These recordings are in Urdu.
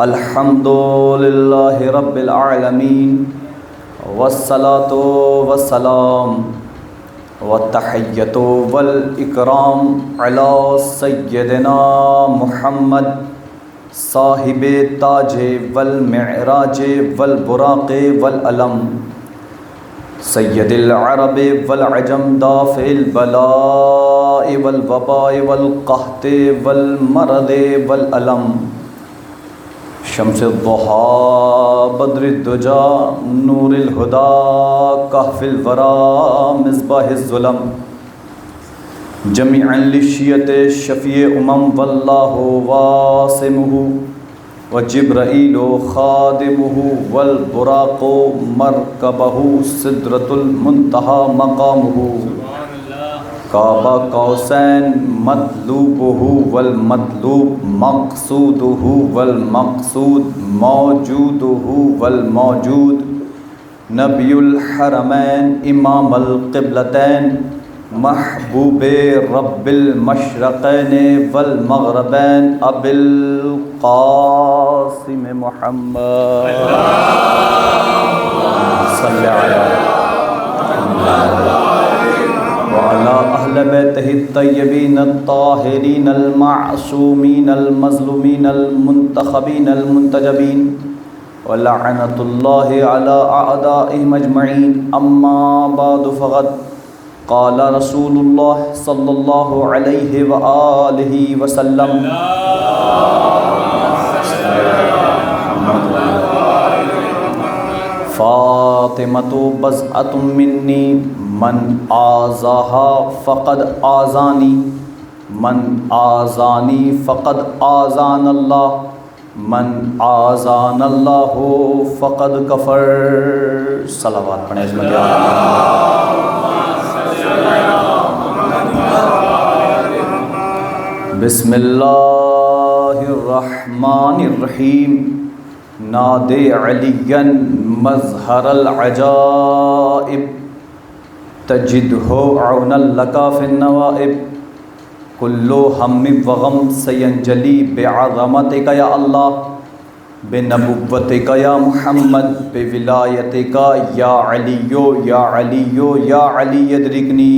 الحمد للہ رب العالمین والصلاة والسلام والتحیۃ والاکرام علی سیدنا محمد صاحب تاج والمعراج والبراق والعلم سید العرب والعجم دافع البلاء والوباء والقحط والمرض والألم شمس الضحى بدر الدجى نور الهدى كهف الورى مصباح الظلم جميعا للشيعة الشفيع والله واصمه وجبرائیل خادمه والبراق مرکبه سدرۃ المنتہى مقامه قاب قوسین مطلوبه والمطلوب مقصوده والمقصود موجوده والموجود نبی الحرمین امام القبلتین محبوب رب المشرقین والمغربین ابی القاسم محمد صلی وعلى أهل بيته الطيبين الطاهرين المعصومين المظلومين المنتخبين المنتجبين ولعنة الله على أعدائهم أجمعين أما بعد فقد قال رسول الله صلى الله عليه وآله وسلم فاطمة بضعة مني من آذاها فقد آذاني من آذاني فقد آذان الله من آذان الله فقد كفر صلوات پڑھیں عظمت بسم اللہ الرحمن الرحیم نادے علیاً مظہر العجائب تجدہ عونا لکا فی النوائب کل ہم وغم سینجلی بعظمتک یا اللہ بنبوتک یا محمد بولایتک یا علی یا علی یا علی ادرکنی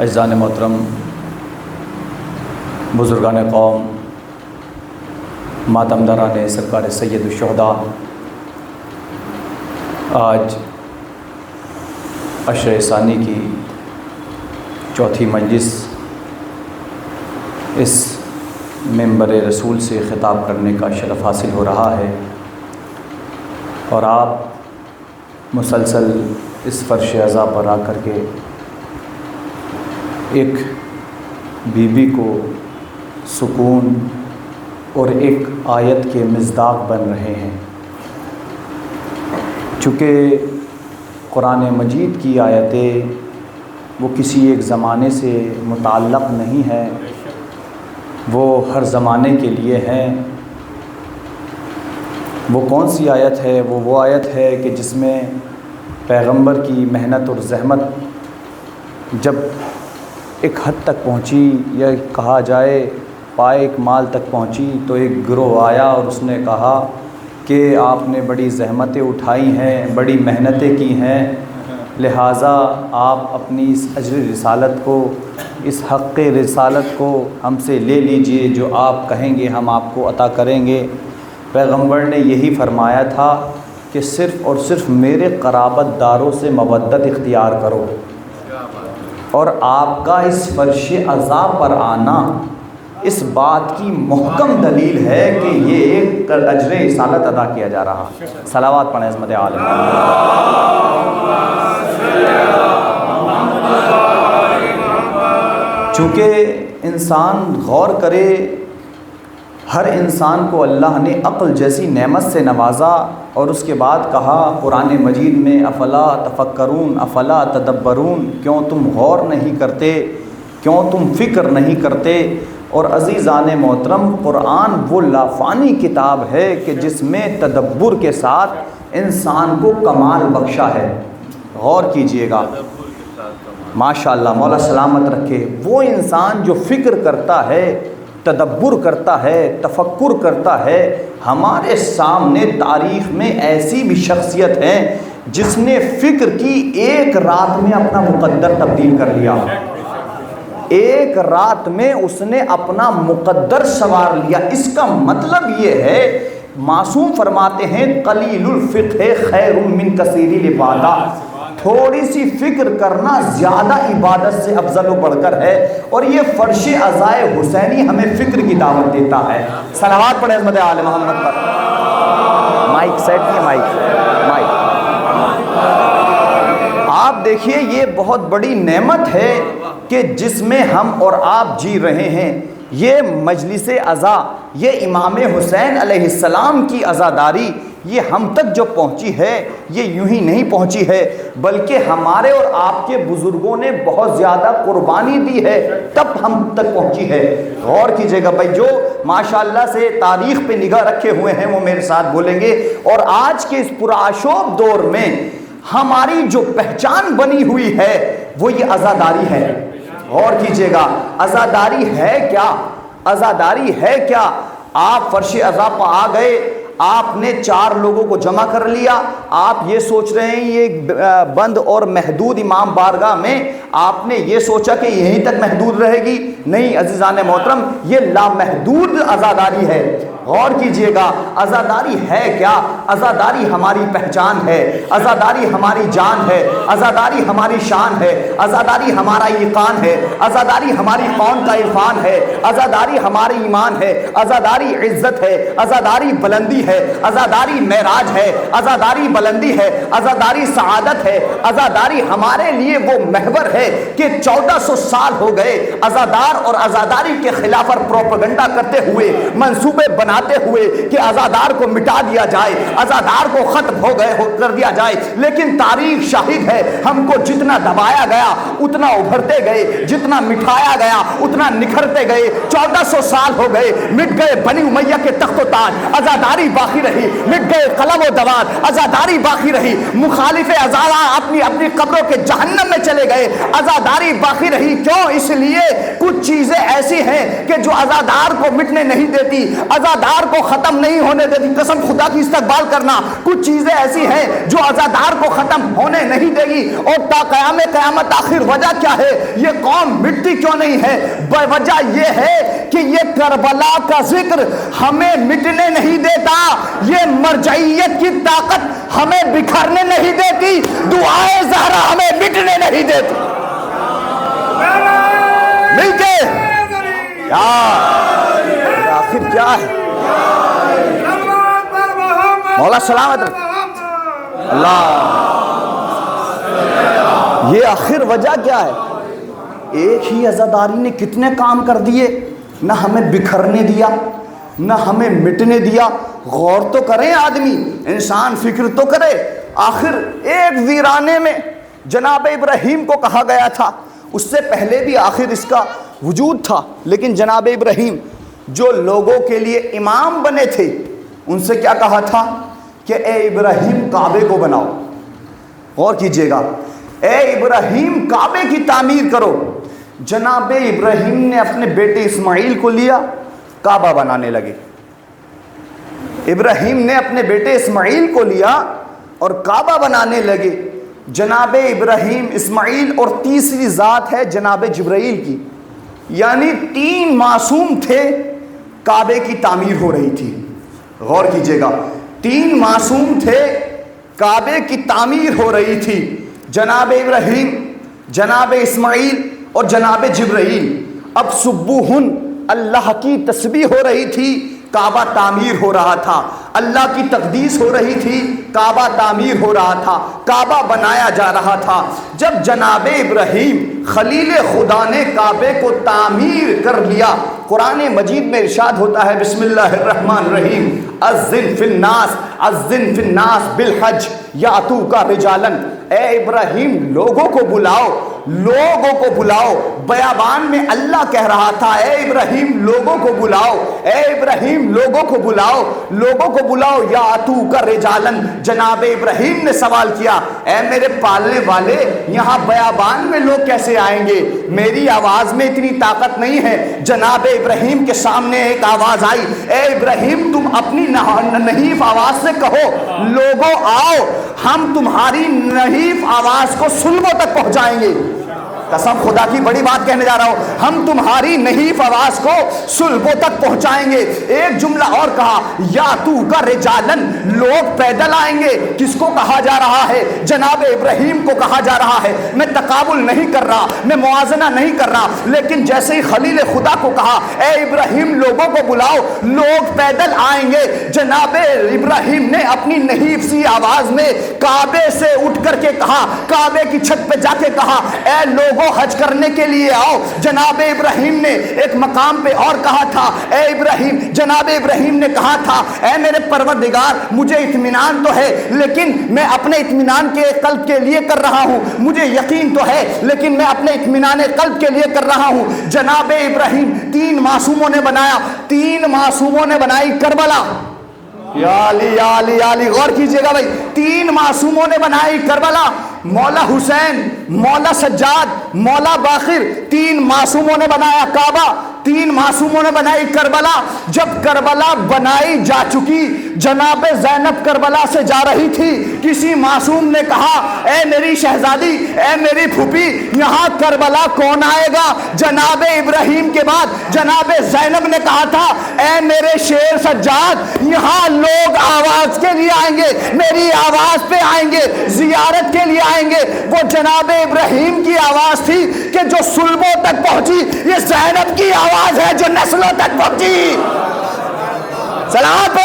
اعزان محترم، بزرگان قوم، ماتمداران سرکار سید الشہداء، آج عشر ثانی کی چوتھی مجلس اس منبر رسول سے خطاب کرنے کا شرف حاصل ہو رہا ہے، اور آپ مسلسل اس فرش عزا پر آ کر کے ایک بیوی کو سکون اور ایک آیت کے مصداق بن رہے ہیں۔ چونکہ قرآن مجید کی آیتیں وہ کسی ایک زمانے سے متعلق نہیں ہیں، وہ ہر زمانے کے لیے ہیں۔ وہ کون سی آیت ہے؟ وہ آیت ہے کہ جس میں پیغمبر کی محنت اور زحمت جب ایک حد تک پہنچی، یا کہا جائے پائے مال تک پہنچی، تو ایک گروہ آیا اور اس نے کہا کہ آپ نے بڑی زحمتیں اٹھائی ہیں، بڑی محنتیں کی ہیں، لہٰذا آپ اپنی اس اجر رسالت کو، اس حق رسالت کو ہم سے لے لیجئے، جو آپ کہیں گے ہم آپ کو عطا کریں گے۔ پیغمبر نے یہی فرمایا تھا کہ صرف اور صرف میرے قرابت داروں سے مودت اختیار کرو، اور آپ کا اس فرش عزا پر آنا اس بات کی محکم دلیل ہے کہ یہ ایک اجر رسالت ادا کیا جا رہا۔ صلوات پڑھیں عظمت عالم۔ چونکہ انسان غور کرے، ہر انسان کو اللہ نے عقل جیسی نعمت سے نوازا، اور اس کے بعد کہا قرآن مجید میں افلا تفکرون افلا تدبرون، کیوں تم غور نہیں کرتے، کیوں تم فکر نہیں کرتے۔ اور عزیزان محترم، قرآن وہ لافانی کتاب ہے کہ جس میں تدبر کے ساتھ انسان کو کمال بخشا ہے۔ غور کیجئے گا، ماشاءاللہ مولا سلامت رکھے، وہ انسان جو فکر کرتا ہے، تدبر کرتا ہے، تفکر کرتا ہے۔ ہمارے سامنے تاریخ میں ایسی بھی شخصیت ہے جس نے فکر کی، ایک رات میں اپنا مقدر تبدیل کر لیا، ایک رات میں اس نے اپنا مقدر سنوار لیا۔ اس کا مطلب یہ ہے، معصوم فرماتے ہیں قلیل الفقہ خیر من کثیر العبادہ، تھوڑی سی فکر کرنا زیادہ عبادت سے افضل و بڑھ کر ہے۔ اور یہ فرش عزائے حسینی ہمیں فکر کی دعوت دیتا ہے۔ صلوات پڑھیں عظمت آل محمد پر۔ مائک سیٹ نہیں، مائک آپ دیکھیے، یہ بہت بڑی نعمت ہے کہ جس میں ہم اور آپ جی رہے ہیں۔ یہ مجلس عزا، یہ امام حسین علیہ السلام کی عزاداری، یہ ہم تک جو پہنچی ہے، یہ یوں ہی نہیں پہنچی ہے، بلکہ ہمارے اور آپ کے بزرگوں نے بہت زیادہ قربانی دی ہے، تب ہم تک پہنچی ہے۔ غور کیجئے گا بھائی، جو ماشاءاللہ سے تاریخ پہ نگاہ رکھے ہوئے ہیں وہ میرے ساتھ بولیں گے۔ اور آج کے اس پرآشوب دور میں ہماری جو پہچان بنی ہوئی ہے وہ یہ عزاداری ہے۔ غور کیجئے گا، عزاداری ہے کیا؟ عزاداری ہے کیا؟ آپ فرش عزا پہ آ گئے، آپ نے 4 لوگوں کو جمع کر لیا، آپ یہ سوچ رہے ہیں یہ بند اور محدود امام بارگاہ میں، آپ نے یہ سوچا کہ یہیں تک محدود رہے گی؟ نہیں عزیزان محترم، یہ لامحدود عزاداری ہے۔ غور کیجئے گا، عزاداری ہے کیا؟ عزاداری ہماری پہچان ہے، عزاداری ہماری جان ہے، عزاداری ہماری شان ہے، عزاداری ہمارا ایقان ہے، عزاداری ہماری قوم کا عرفان ہے، عزاداری ہماری ایمان ہے، عزاداری عزت ہے، عزاداری بلندی ہے، عزاداری معراج ہے، عزاداری بلندی ہے، عزاداری سعادت ہے۔ عزاداری ہمارے لیے وہ محور ہے کہ 1400 سال ہو گئے عزادار اور عزاداری کے خلاف پروپیگنڈا کرتے ہوئے، منصوبے بناتے ہوئے کہ عزادار کو مٹا دیا جائے، عزادار کو ختم کر دیا جائے۔ لیکن تاریخ شاہد ہے، ہم کو جتنا دبایا گیا اتنا ابھرتے گئے، جتنا مٹھایا گیا اتنا نکھرتے گئے۔ 1400 سال ہو گئے، مٹ گئے بنی امیہ کے تخت و تاج، عزاداری باقی رہی، مٹ گئے قلم و دوات، عزاداری باقی رہی، مخالف عزادہ اپنی قبروں کے جہنم میں چلے گئے، عزاداری باقی رہی۔ کیوں؟ اس لیے کچھ چیزیں ایسی ہیں کہ جو عزادار کو مٹنے نہیں دیتی، عزادار کو ختم نہیں ہونے دیتی۔ قسم خدا کی استقبال کرنا، کچھ چیزیں ایسی ہیں جو عزادار کو ختم ہونے نہیں دے گی۔ اور تا قیامت آخر وجہ کیا ہے؟ یہ قوم مٹتی کیوں نہیں ہے؟ وجہ یہ ہے کہ یہ کربلا کا ذکر ہمیں مٹنے نہیں دیتا، یہ مرجعیت کی طاقت ہمیں بکھرنے نہیں دیتی، دعائے زہرا ہمیں مٹنے نہیں دیتی۔ مل کے آخر کیا ہے؟ مولا سلامت اللہ، یہ آخر وجہ کیا ہے؟ ایک ہی عزاداری نے کتنے کام کر دیے، نہ ہمیں بکھرنے دیا، نہ ہمیں مٹنے دیا۔ غور تو کریں آدمی، انسان فکر تو کرے۔ آخر ایک ویرانے میں جناب ابراہیم کو کہا گیا تھا، اس سے پہلے بھی آخر اس کا وجود تھا، لیکن جناب ابراہیم جو لوگوں کے لیے امام بنے تھے، ان سے کیا کہا تھا کہ اے ابراہیم کعبے کو بناؤ۔ غور کیجئے گا، اے ابراہیم کعبے کی تعمیر کرو۔ جناب ابراہیم نے اپنے بیٹے اسماعیل کو لیا، کعبہ بنانے لگے۔ ابراہیم نے اپنے بیٹے اسماعیل کو لیا اور کعبہ بنانے لگے۔ جناب ابراہیم، اسماعیل اور تیسری ذات ہے جناب جبرائیل کی، یعنی 3 معصوم تھے، کعبے کی تعمیر ہو رہی تھی۔ غور کیجئے گا، 3 معصوم تھے، کعبے کی تعمیر ہو رہی تھی۔ جناب ابراہیم، جناب اسماعیل اور جناب جبرائیل۔ اب سبوہن، اللہ کی تسبیح ہو رہی تھی، کعبہ تعمیر ہو رہا تھا۔ اللہ کی تقدیس ہو رہی تھی، کعبہ تعمیر ہو رہا تھا، کعبہ بنایا جا رہا تھا۔ جب جناب ابراہیم خلیل خدا نے کعبے کو تعمیر کر لیا، قرآن مجید میں ارشاد ہوتا ہے بسم اللہ الرحمن الرحیم، اذن فی الناس بالحج یاتوک رجالا۔ اے ابراہیم لوگوں کو بلاؤ، لوگوں کو بلاؤ۔ بیابان میں اللہ کہہ رہا تھا اے ابراہیم لوگوں کو بلاؤ، اے ابراہیم لوگوں کو بلاؤ، لوگوں کو کو بلاؤ یا تو کا رجالن. جناب ابراہیم نے سوال کیا اے میرے پالنے والے یہاں بیابان میں لوگ کیسے آئیں گے؟ میری آواز میں اتنی طاقت نہیں ہے. جناب ابراہیم کے سامنے ایک آواز آئی, اے ابراہیم تم اپنی نحیف آواز سے کہو لوگوں آؤ ہم تمہاری نحیف آواز کو صلبوں تک پہنچائیں گے. قسم خدا کی بڑی بات کہنے جا رہا ہوں, ہم تمہاری نحیف آواز کو صلبوں تک پہنچائیں گے. ایک جملہ اور کہا یا تو کا رجالن, لوگ پیدل آئیں گے. کس کو کہا جا رہا ہے؟ جناب ابراہیم کو کہا جا رہا ہے. میں تقابل نہیں کر رہا, میں موازنہ نہیں کر رہا, لیکن جیسے ہی خلیل خدا کو کہا اے ابراہیم لوگوں کو بلاؤ لوگ پیدل آئیں گے, جناب ابراہیم نے اپنی نحیف سی آواز میں کعبے سے اٹھ کر کے کہا, کعبے کی چھت پہ جا کے کہا اے لوگ حج کرنے کے لیے آؤ. جناب ابراہیم نے ایک مقام پہ اور کہا تھا اے ابراہیم, جناب ابراہیم نے کہا تھا اے میرے پروردگار مجھے اطمینان تو ہے لیکن میں اپنے اطمینان کے قلب کے لیے کر رہا ہوں, مجھے یقین تو ہے لیکن میں اپنے اطمینان قلب کے لیے کر رہا ہوں. جناب ابراہیم 3 معصوموں نے بنایا, 3 معصوموں نے بنائی کربلا. یا علی یا علی یا علی, غور کیجئے گا بھائی, 3 معصوموں نے بنائی کربلا. مولا حسین, مولا سجاد, مولا باقر, 3 معصوموں نے بنایا کعبہ, 3 معصوموں نے بنائی کربلا. جب کربلا بنائی جا چکی, جناب زینب کربلا سے جا رہی تھی, کسی معصوم نے کہا اے میری شہزادی, اے میری پھوپھی, یہاں کربلا کون آئے گا؟ جناب ابراہیم کے بعد جناب زینب نے کہا تھا اے میرے شیر سجاد یہاں لوگ آواز کے لیے آئیں گے, میری آواز پہ آئیں گے, زیارت کے لیے آئیں گے. وہ جناب ابراہیم کی آواز تھی کہ جو صلبوں تک پہنچی, یہ زینب کی آواز ہے جو نسلوں تک پہنچی. صلوات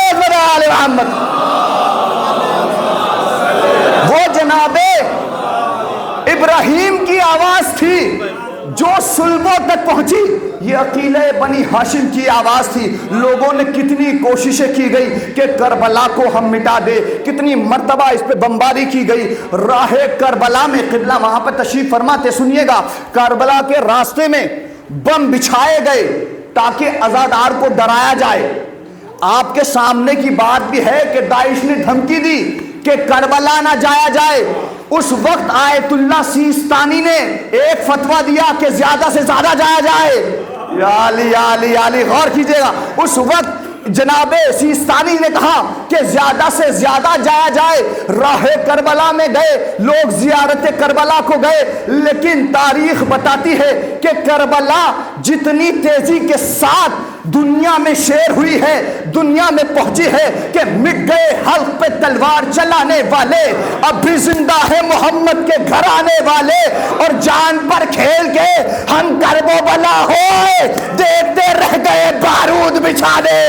علی محمد. وہ جناب ابراہیم کی آواز تھی جو صلبوں تک پہنچی, یہ عقیلہ بنی ہاشم کی آواز تھی. لوگوں نے کتنی کوششیں کی گئی کہ کربلا کو ہم مٹا دے, کتنی مرتبہ اس پہ بمباری کی گئی. راہ کربلا میں, قبلہ وہاں پہ تشریف فرماتے سنیے گا, کربلا کے راستے میں بم بچھائے گئے تاکہ عزادار کو ڈرایا جائے. آپ کے سامنے کی بات بھی ہے کہ داعش نے دھمکی دی کہ کربلا نہ جایا جائے. اس وقت آیت اللہ سیستانی نے ایک فتویٰ دیا کہ زیادہ سے زیادہ جایا جائے. یا علی یا علی یا علی, غور کیجئے گا, اس وقت جناب سیستانی نے کہا کہ زیادہ سے زیادہ جایا جائے. راہ کربلا میں گئے لوگ, زیارت کربلا کو گئے, لیکن تاریخ بتاتی ہے کہ کربلا جتنی تیزی کے ساتھ دنیا میں شیر ہوئی ہے, دنیا میں پہنچی ہے کہ مٹ گئے حلق پہ تلوار چلانے والے, اب بھی زندہ ہے محمد کے گھر آنے والے, اور جان پر کھیل کے ہم کرب و بلا ہوئے دیکھتے رہ گئے بارود بچھانے.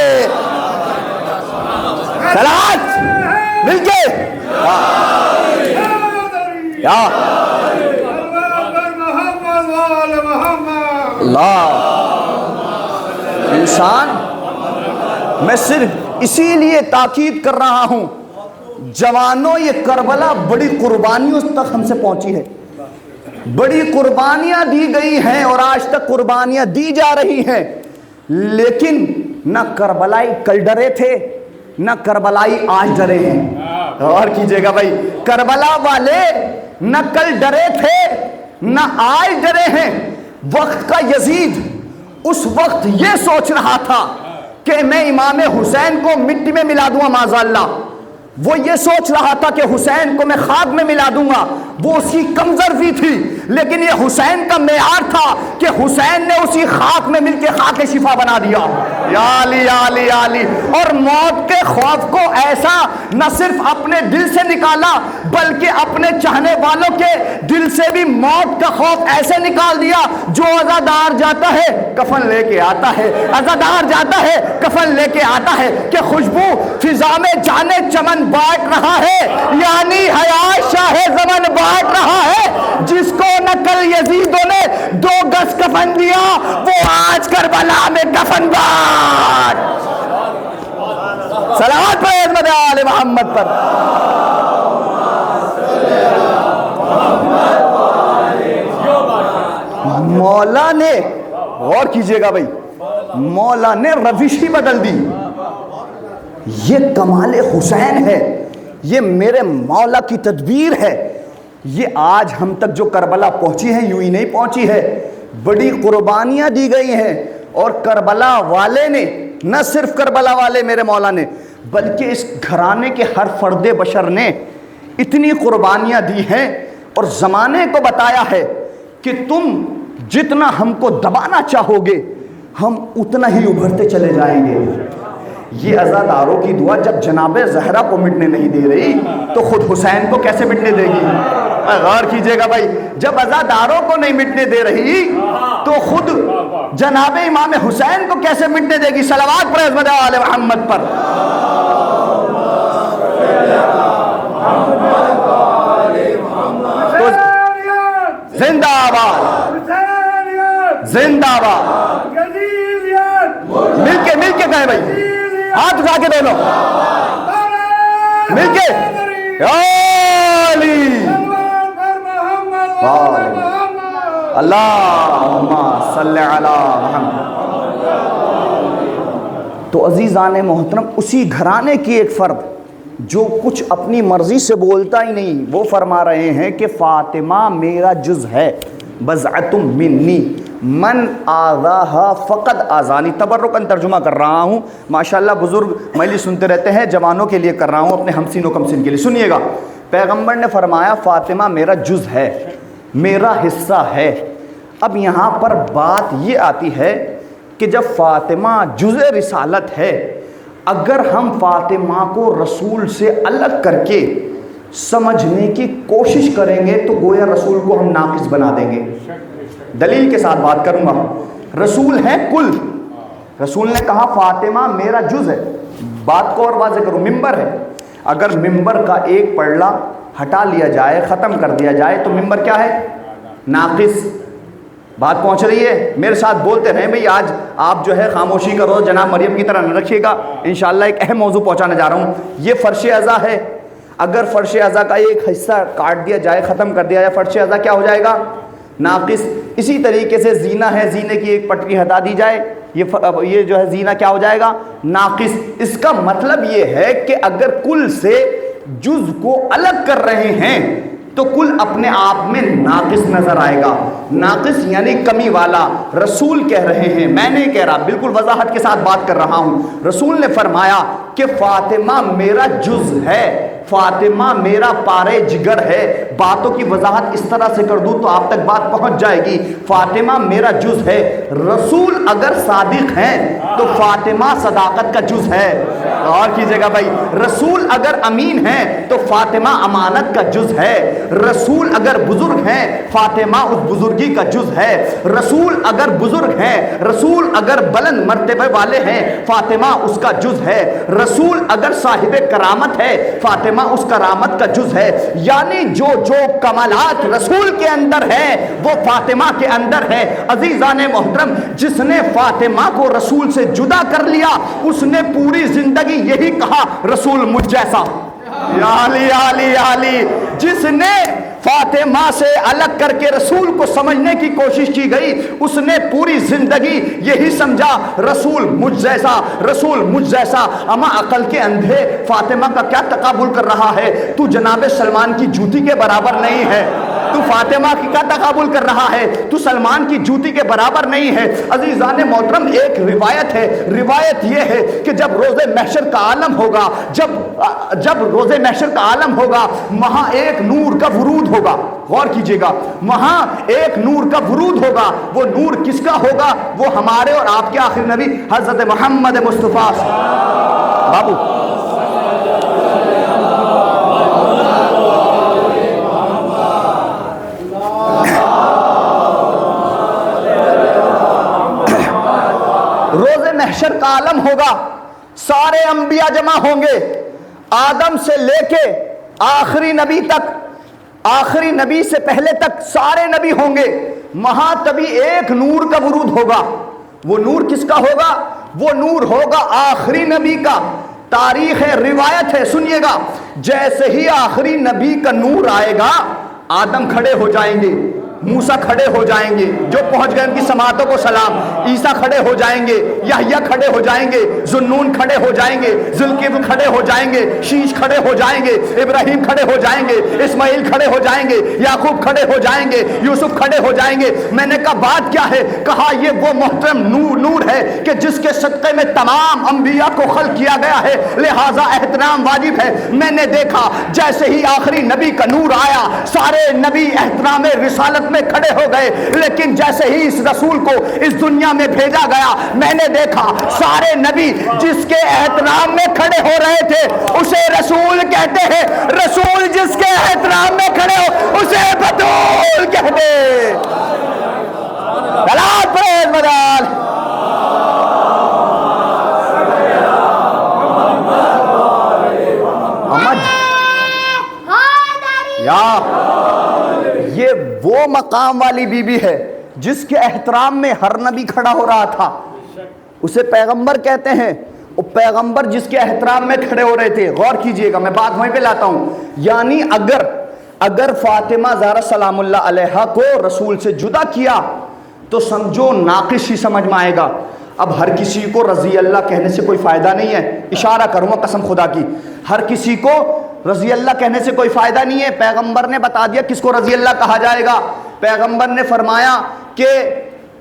صلوات مل کے اللہ. انسان, میں صرف اسی لیے تاکید کر رہا ہوں, جوانوں یہ کربلا بڑی قربانیوں تک ہم سے پہنچی ہے, بڑی قربانیاں دی گئی ہیں اور آج تک قربانیاں دی جا رہی ہیں, لیکن نہ کربلائی کل ڈرے تھے نہ کربلائی آج ڈرے ہیں. اور کیجئے گا بھائی, کربلا والے نہ کل ڈرے تھے نہ آج ڈرے ہیں. وقت کا یزید اس وقت یہ سوچ رہا تھا کہ میں امام حسین کو مٹی میں ملا دوں گا معاذ اللہ, وہ یہ سوچ رہا تھا کہ حسین کو میں خاک میں ملا دوں گا, وہ اس کی کمزرفی تھی, لیکن یہ حسین کا معیار تھا کہ حسین نے اسی خاک میں مل کے خاک شفا بنا دیا. یا علی یا علی یا علی. اور موت کے خوف کو ایسا نہ صرف اپنے دل سے نکالا بلکہ اپنے چاہنے والوں کے دل سے بھی موت کا خوف ایسے نکال دیا. جو عزادار جاتا ہے کفن لے کے آتا ہے, عزادار جاتا ہے کفن لے کے آتا ہے, کہ خوشبو فضا میں جانے چمن بانٹ رہا ہے, یعنی حیات شاہ زمن بانٹ رہا ہے. جس کو نقل یزیدوں نے 2 گز کفن دیا وہ آج کربلا میں کفن بانٹ. صلوات پر عظمت آل محمد پر. مولا نے, غور کیجئے گا بھائی, مولا نے روش ہی بدل دی. یہ کمال حسین ہے، یہ میرے مولا کی تدبیر ہے۔ یہ آج ہم تک جو کربلا پہنچی ہے یوں ہی نہیں پہنچی ہے، بڑی قربانیاں دی گئی ہیں، اور کربلا والے نے، نہ صرف کربلا والے میرے مولا نے، بلکہ اس گھرانے کے ہر فرد بشر نے اتنی قربانیاں دی ہیں اور زمانے کو بتایا ہے کہ تم جتنا ہم کو دبانا چاہو گے ہم اتنا ہی ابھرتے چلے جائیں گے۔ یہ عزاداروں کی دعا جب جناب زہرا کو مٹنے نہیں دے رہی تو خود حسین کو کیسے مٹنے دے گی؟ غور کیجئے گا بھائی، جب عزاداروں کو نہیں مٹنے دے رہی تو خود جناب امام حسین کو کیسے مٹنے دے گی؟ صلوات پر عظمت آل محمد پر۔ تو زندہ آباد، زندہ آباد، مل کے کہیں بھائی، ہاتھ اٹھا کے دونوں مل کے علی اللہم صلی علی محمد۔ تو عزیزان محترم، اسی گھرانے کی ایک فرد جو کچھ اپنی مرضی سے بولتا ہی نہیں، وہ فرما رہے ہیں کہ فاطمہ میرا جز ہے، بضعۃ منی من آذاہا فقد آذانی۔ تبرکاً ترجمہ کر رہا ہوں، ماشاءاللہ بزرگ مجلس سنتے رہتے ہیں، جوانوں کے لیے کر رہا ہوں، اپنے ہمسین و کمسین کے لیے۔ سنیے گا، پیغمبر نے فرمایا فاطمہ میرا جز ہے، میرا حصہ ہے۔ اب یہاں پر بات یہ آتی ہے کہ جب فاطمہ جز رسالت ہے، اگر ہم فاطمہ کو رسول سے الگ کر کے سمجھنے کی کوشش کریں گے تو گویا رسول کو ہم ناقص بنا دیں گے۔ دلیل کے ساتھ بات کروں گا۔ رسول ہے کل، رسول نے کہا فاطمہ میرا جز ہے۔ بات کو اور واضح کروں، ممبر ہے، اگر ممبر کا ایک پلڑا ہٹا لیا جائے، ختم کر دیا جائے تو ممبر کیا ہے؟ ناقص۔ بات پہنچ رہی ہے؟ میرے ساتھ بولتے رہیں بھئی، آج آپ جو ہے خاموشی کرو، جناب مریم کی طرح نہ رکھیے گا، انشاءاللہ ایک اہم موضوع پہنچانے جا رہا ہوں۔ یہ فرش اعضا ہے، اگر فرش اعضا کا ایک حصہ کاٹ دیا جائے، ختم کر دیا جائے، فرش اعضا کیا ہو جائے گا؟ ناقص۔ اسی طریقے سے زینہ ہے، زینے کی ایک پٹری ہٹا دی جائے، یہ جو ہے زینہ کیا ہو جائے گا؟ ناقص۔ اس کا مطلب یہ ہے کہ اگر کل سے جز کو الگ کر رہے ہیں تو کل اپنے آپ میں ناقص نظر آئے گا۔ ناقص یعنی کمی والا۔ رسول کہہ رہے ہیں، میں نہیں کہہ رہا، بالکل وضاحت کے ساتھ بات کر رہا ہوں۔ رسول نے فرمایا کہ فاطمہ میرا جز ہے، فاطمہ میرا پارے جگر ہے۔ باتوں کی وضاحت اس طرح سے کر دوں تو آپ تک بات پہنچ جائے گی۔ فاطمہ میرا جز ہے، رسول اگر صادق ہیں تو فاطمہ صداقت کا جز ہے۔ غور کیجئے گا بھائی، رسول اگر امین ہیں تو فاطمہ امانت کا جز ہے۔ رسول اگر بزرگ ہیں فاطمہ اس بزرگی کا جز ہے۔ رسول اگر بزرگ ہیں، رسول اگر بلند مرتبے والے ہیں، فاطمہ اس کا جز ہے۔ رسول اگر صاحب کرامت ہے، فاطمہ اس کرامت کا جز ہے۔ یعنی جو کمالات رسول کے اندر ہے وہ فاطمہ کے اندر ہے۔ عزیزان محترم، جس نے فاطمہ کو رسول سے جدا کر لیا اس نے پوری زندگی یہی کہا رسول مجھ جیسا۔ یا علی یا علی یا علی۔ جس نے فاطمہ سے الگ کر کے رسول کو سمجھنے کی کوشش کی گئی اس نے پوری زندگی یہی سمجھا رسول مجھ جیسا، رسول مجھ جیسا۔ اما عقل کے اندھے فاطمہ کا کیا تقابل کر رہا ہے؟ تو جناب سلمان کی جوتی کے برابر نہیں ہے، تو فاطمہ کی کیا تقابل کر رہا ہے؟ تو سلمان کی جوتی کے برابر نہیں ہے۔ عزیزان محترم، ایک روایت ہے، روایت یہ ہے کہ جب روز محشر کا عالم ہوگا، جب روز محشر کا عالم ہوگا، وہاں ایک نور کا ورود ہوگا۔ غور کیجئے گا، وہاں ایک نور کا ورود ہوگا۔ وہ نور کس کا ہوگا؟ وہ ہمارے اور آپ کے آخر نبی حضرت محمد مصطفیٰ بابو روز محشر کا عالم ہوگا، سارے انبیاء جمع ہوں گے، آدم سے لے کے آخری نبی تک، آخری نبی سے پہلے تک سارے نبی ہوں گے۔ وہاں تبھی ایک نور کا ورود ہوگا۔ وہ نور کس کا ہوگا؟ وہ نور ہوگا آخری نبی کا۔ تاریخ ہے، روایت ہے، سنیے گا، جیسے ہی آخری نبی کا نور آئے گا آدم کھڑے ہو جائیں گے، موسیٰ کھڑے ہو جائیں گے جو پہنچ گئے ان کی سماعتوں کو سلام، عیسیٰ کھڑے ہو جائیں گے، یحییٰ کھڑے ہو جائیں گے، ذوالنون کھڑے ہو جائیں گے، ذوالکفل کھڑے ہو جائیں گے، شیش کھڑے ہو جائیں گے، ابراہیم کھڑے ہو جائیں گے، اسماعیل کھڑے ہو جائیں گے، یعقوب کھڑے ہو جائیں گے، یوسف کھڑے ہو جائیں گے۔ میں نے کہا بات کیا ہے؟ کہا یہ وہ محترم نور ہے کہ جس کے صدقے میں تمام انبیاء کو خلق کیا گیا ہے، لہذا احترام واجب ہے۔ میں نے دیکھا جیسے ہی آخری نبی کا نور آیا سارے نبی احترام رسالت میں کھڑے ہو گئے، لیکن جیسے ہی اس رسول کو اس دنیا میں بھیجا گیا میں نے دیکھا سارے نبی جس کے احترام میں کھڑے ہو رہے تھے اسے رسول کہتے ہیں، رسول جس کے احترام میں کھڑے ہو اسے بطول کہتے ہیں۔ صلوات پڑھیں مدال۔ یہ وہ مقام والی بی بی ہے جس کے احترام میں ہر نبی کھڑا ہو رہا تھا، اسے پیغمبر کہتے ہیں۔ وہ پیغمبر جس کے احترام میں کھڑے ہو رہے تھے، غور کیجئے گا میں بات وہیں پہ لاتا ہوں، یعنی اگر فاطمہ زہرا سلام اللہ علیہا کو رسول سے جدا کیا تو سمجھو ناقص ہی سمجھ میں آئے گا۔ اب ہر کسی کو رضی اللہ کہنے سے کوئی فائدہ نہیں ہے، اشارہ کروں گا قسم خدا کی، ہر کسی کو رضی اللہ کہنے سے کوئی فائدہ نہیں ہے۔ پیغمبر نے بتا دیا کس کو رضی اللہ کہا جائے گا۔ پیغمبر نے فرمایا کہ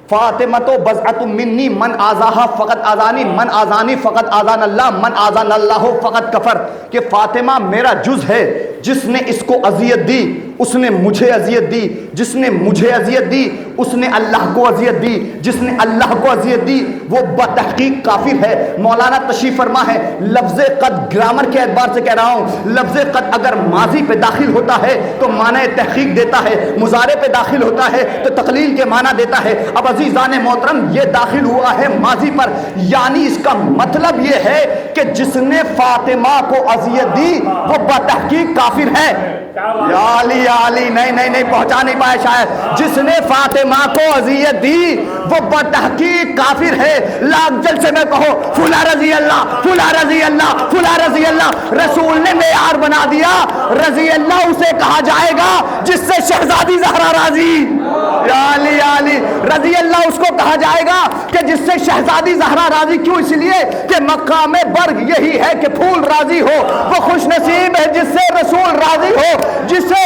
فاطمہ تو بضعۃ منی من آذاہا فقط آذانی من آذانی فقط آذان اللہ من آذان اللہ فقط کفر، کہ فاطمہ میرا جز ہے، جس نے اس کو اذیت دی اس نے مجھے اذیت دی، جس نے مجھے اذیت دی اس نے اللہ کو اذیت دی، جس نے اللہ کو اذیت دی وہ بتحقیق کافر ہے۔ مولانا تشریف فرما ہے، لفظ قد گرامر کے اعتبار سے کہہ رہا ہوں، لفظ قد اگر ماضی پہ داخل ہوتا ہے تو معنی تحقیق دیتا ہے، مضارع پہ داخل ہوتا ہے تو تقلیل کے معنی دیتا ہے۔ اب عزیزان محترم یہ داخل ہوا ہے ماضی پر، یعنی اس کا مطلب یہ ہے کہ جس نے فاطمہ کو اذیت دی وہ بتحقیق کافر ہے۔ یا علی یا علی، نہیں پہنچا نہیں پایا شاید، جس نے فاطمہ کو اذیت دی وہ بتحقیق کافر ہے۔ لاکھ جل سے میں کہو فلاں رضی اللہ فلاں رضی اللہ فلاں رضی اللہ، رسول نے معیار بنا دیا، رضی اللہ اسے کہا جائے گا جس سے شہزادی زہرا راضی، یا علی یا علی، رضی اللہ اس کو کہا جائے گا کہ جس سے شہزادی زہرا راضی۔ کیوں؟ اس لیے کہ مقام برگ یہی ہے کہ پھول راضی ہو، وہ خوش نصیب ہے جس سے رسول راضی ہو۔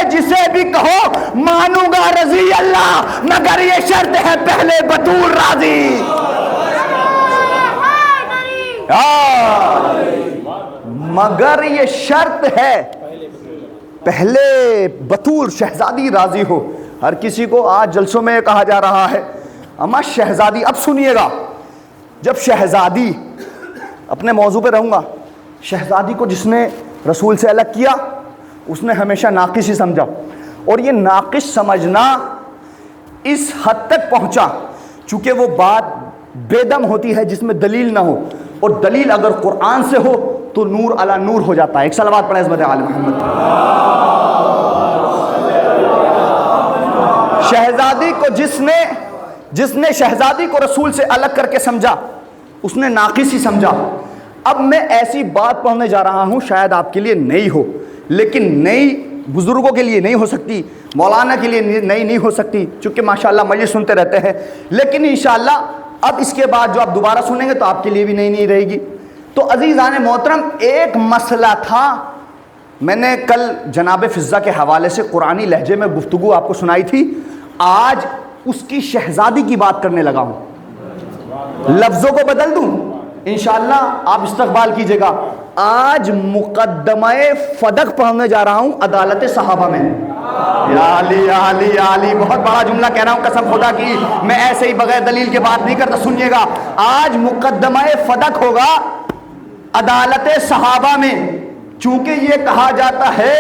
جسے بھی کہو مانوں گا رضی اللہ، مگر یہ شرط ہے پہلے بطول راضی۔ مگر یہ شرط ہے پہلے بطول شہزادی راضی ہو۔ ہر کسی کو آج جلسوں میں کہا جا رہا ہے اما شہزادی، اب سنیے گا، جب شہزادی، اپنے موضوع پہ رہوں گا، شہزادی کو جس نے رسول سے الگ کیا اس نے ہمیشہ ناقص ہی سمجھا، اور یہ ناقص سمجھنا اس حد تک پہنچا چونکہ وہ بات بے دم ہوتی ہے جس میں دلیل نہ ہو، اور دلیل اگر قرآن سے ہو تو نور علی نور ہو جاتا ہے۔ ایک صلوات پڑھیں عظمت آل محمد۔ شہزادی کو جس نے شہزادی کو رسول سے الگ کر کے سمجھا اس نے ناقص ہی سمجھا۔ اب میں ایسی بات پڑھنے جا رہا ہوں شاید آپ کے لیے نئی ہو، لیکن نئی بزرگوں کے لیے نہیں ہو سکتی، مولانا کے لیے نئی نہیں ہو سکتی، چونکہ ماشاءاللہ مجلس سنتے رہتے ہیں، لیکن انشاءاللہ اب اس کے بعد جو آپ دوبارہ سنیں گے تو آپ کے لیے بھی نئی رہے گی۔ تو عزیزان محترم، ایک مسئلہ تھا، میں نے کل جناب فضہ کے حوالے سے قرآنی لہجے میں گفتگو آپ کو سنائی تھی، آج اس کی شہزادی کی بات کرنے لگا ہوں، لفظوں کو بدل دوں، انشاءاللہ آپ استقبال کیجئے گا۔ آج مقدمہ فدق پڑھنے جا رہا ہوں عدالت صحابہ میں۔ یا علی یا علی یا علی، بہت بڑا جملہ کہہ رہا ہوں قسم خدا کی، میں ایسے ہی بغیر دلیل کے بات نہیں کرتا، سنیے گا۔ آج مقدمہ فدق ہوگا عدالت صحابہ میں، چونکہ یہ کہا جاتا ہے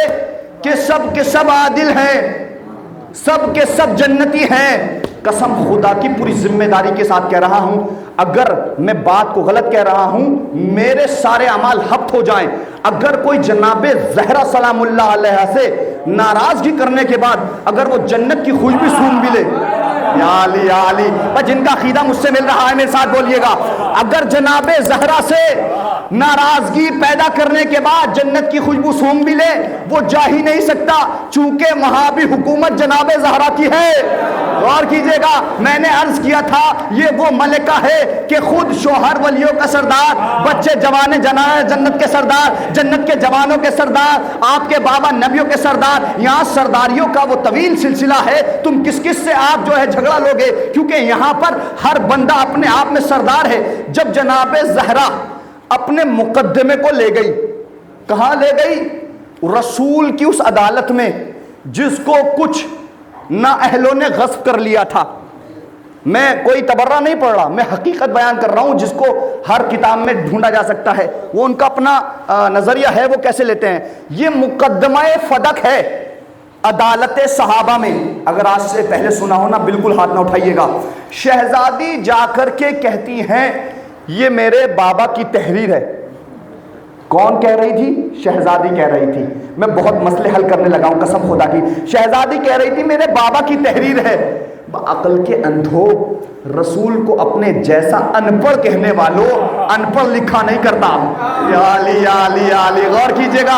کہ سب کے سب عادل ہیں، سب کے سب جنتی ہیں، قسم خدا کی پوری ذمہ داری کے ساتھ کہہ رہا ہوں، اگر میں بات کو غلط کہہ رہا ہوں میرے سارے اعمال حبط ہو جائیں، اگر کوئی جناب زہرا سلام اللہ علیہ سے ناراضگی کرنے کے بعد اگر وہ جنت کی خوشبو سونگھ بھی لے، یا علی یا علی، جن کا عقیدہ مجھ سے مل رہا ہے میرے ساتھ بولیے گا، اگر جناب زہرا سے ناراضگی پیدا کرنے کے بعد جنت کی خوشبو سونگ بھی لے وہ جا ہی نہیں سکتا، چونکہ وہاں بھی حکومت جناب زہرا کی ہے۔ غور کیجئے گا، میں نے عرض کیا تھا یہ وہ ملکہ ہے کہ خود شوہر ولیوں کا سردار، بچے جوان جنت کے سردار، جنت کے جوانوں کے سردار، آپ کے بابا نبیوں کے سردار۔ یہاں سرداریوں کا وہ طویل سلسلہ ہے، تم کس کس سے آپ جو ہے جھگڑا لوگے، کیونکہ یہاں پر ہر بندہ اپنے آپ میں سردار ہے۔ جب جناب زہرا اپنے مقدمے کو لے گئی، کہاں لے گئی؟ رسول کی اس عدالت میں جس کو کچھ نااہلوں نے غصب کر لیا تھا۔ میں کوئی تبرہ نہیں پڑھ رہا، میں حقیقت بیان کر رہا ہوں جس کو ہر کتاب میں ڈھونڈا جا سکتا ہے، وہ ان کا اپنا نظریہ ہے، وہ کیسے لیتے ہیں۔ یہ مقدمہ فدق ہے عدالت صحابہ میں، اگر آج سے پہلے سنا ہو نا بالکل ہاتھ نہ اٹھائیے گا۔ شہزادی جا کر کے کہتی ہیں یہ میرے بابا کی تحریر ہے۔ کون کہہ رہی تھی؟ شہزادی کہہ رہی تھی۔ میں بہت مسئلے حل کرنے لگا ہوں قسم خدا کی۔ شہزادی کہہ رہی تھی میرے بابا کی تحریر ہے۔ عقل کے اندھو، رسول کو اپنے جیسا ان پڑھ کہنے والوں، ان پڑھ لکھا نہیں کرتا۔ یا علی یا علی یا علی، غور کیجئے گا،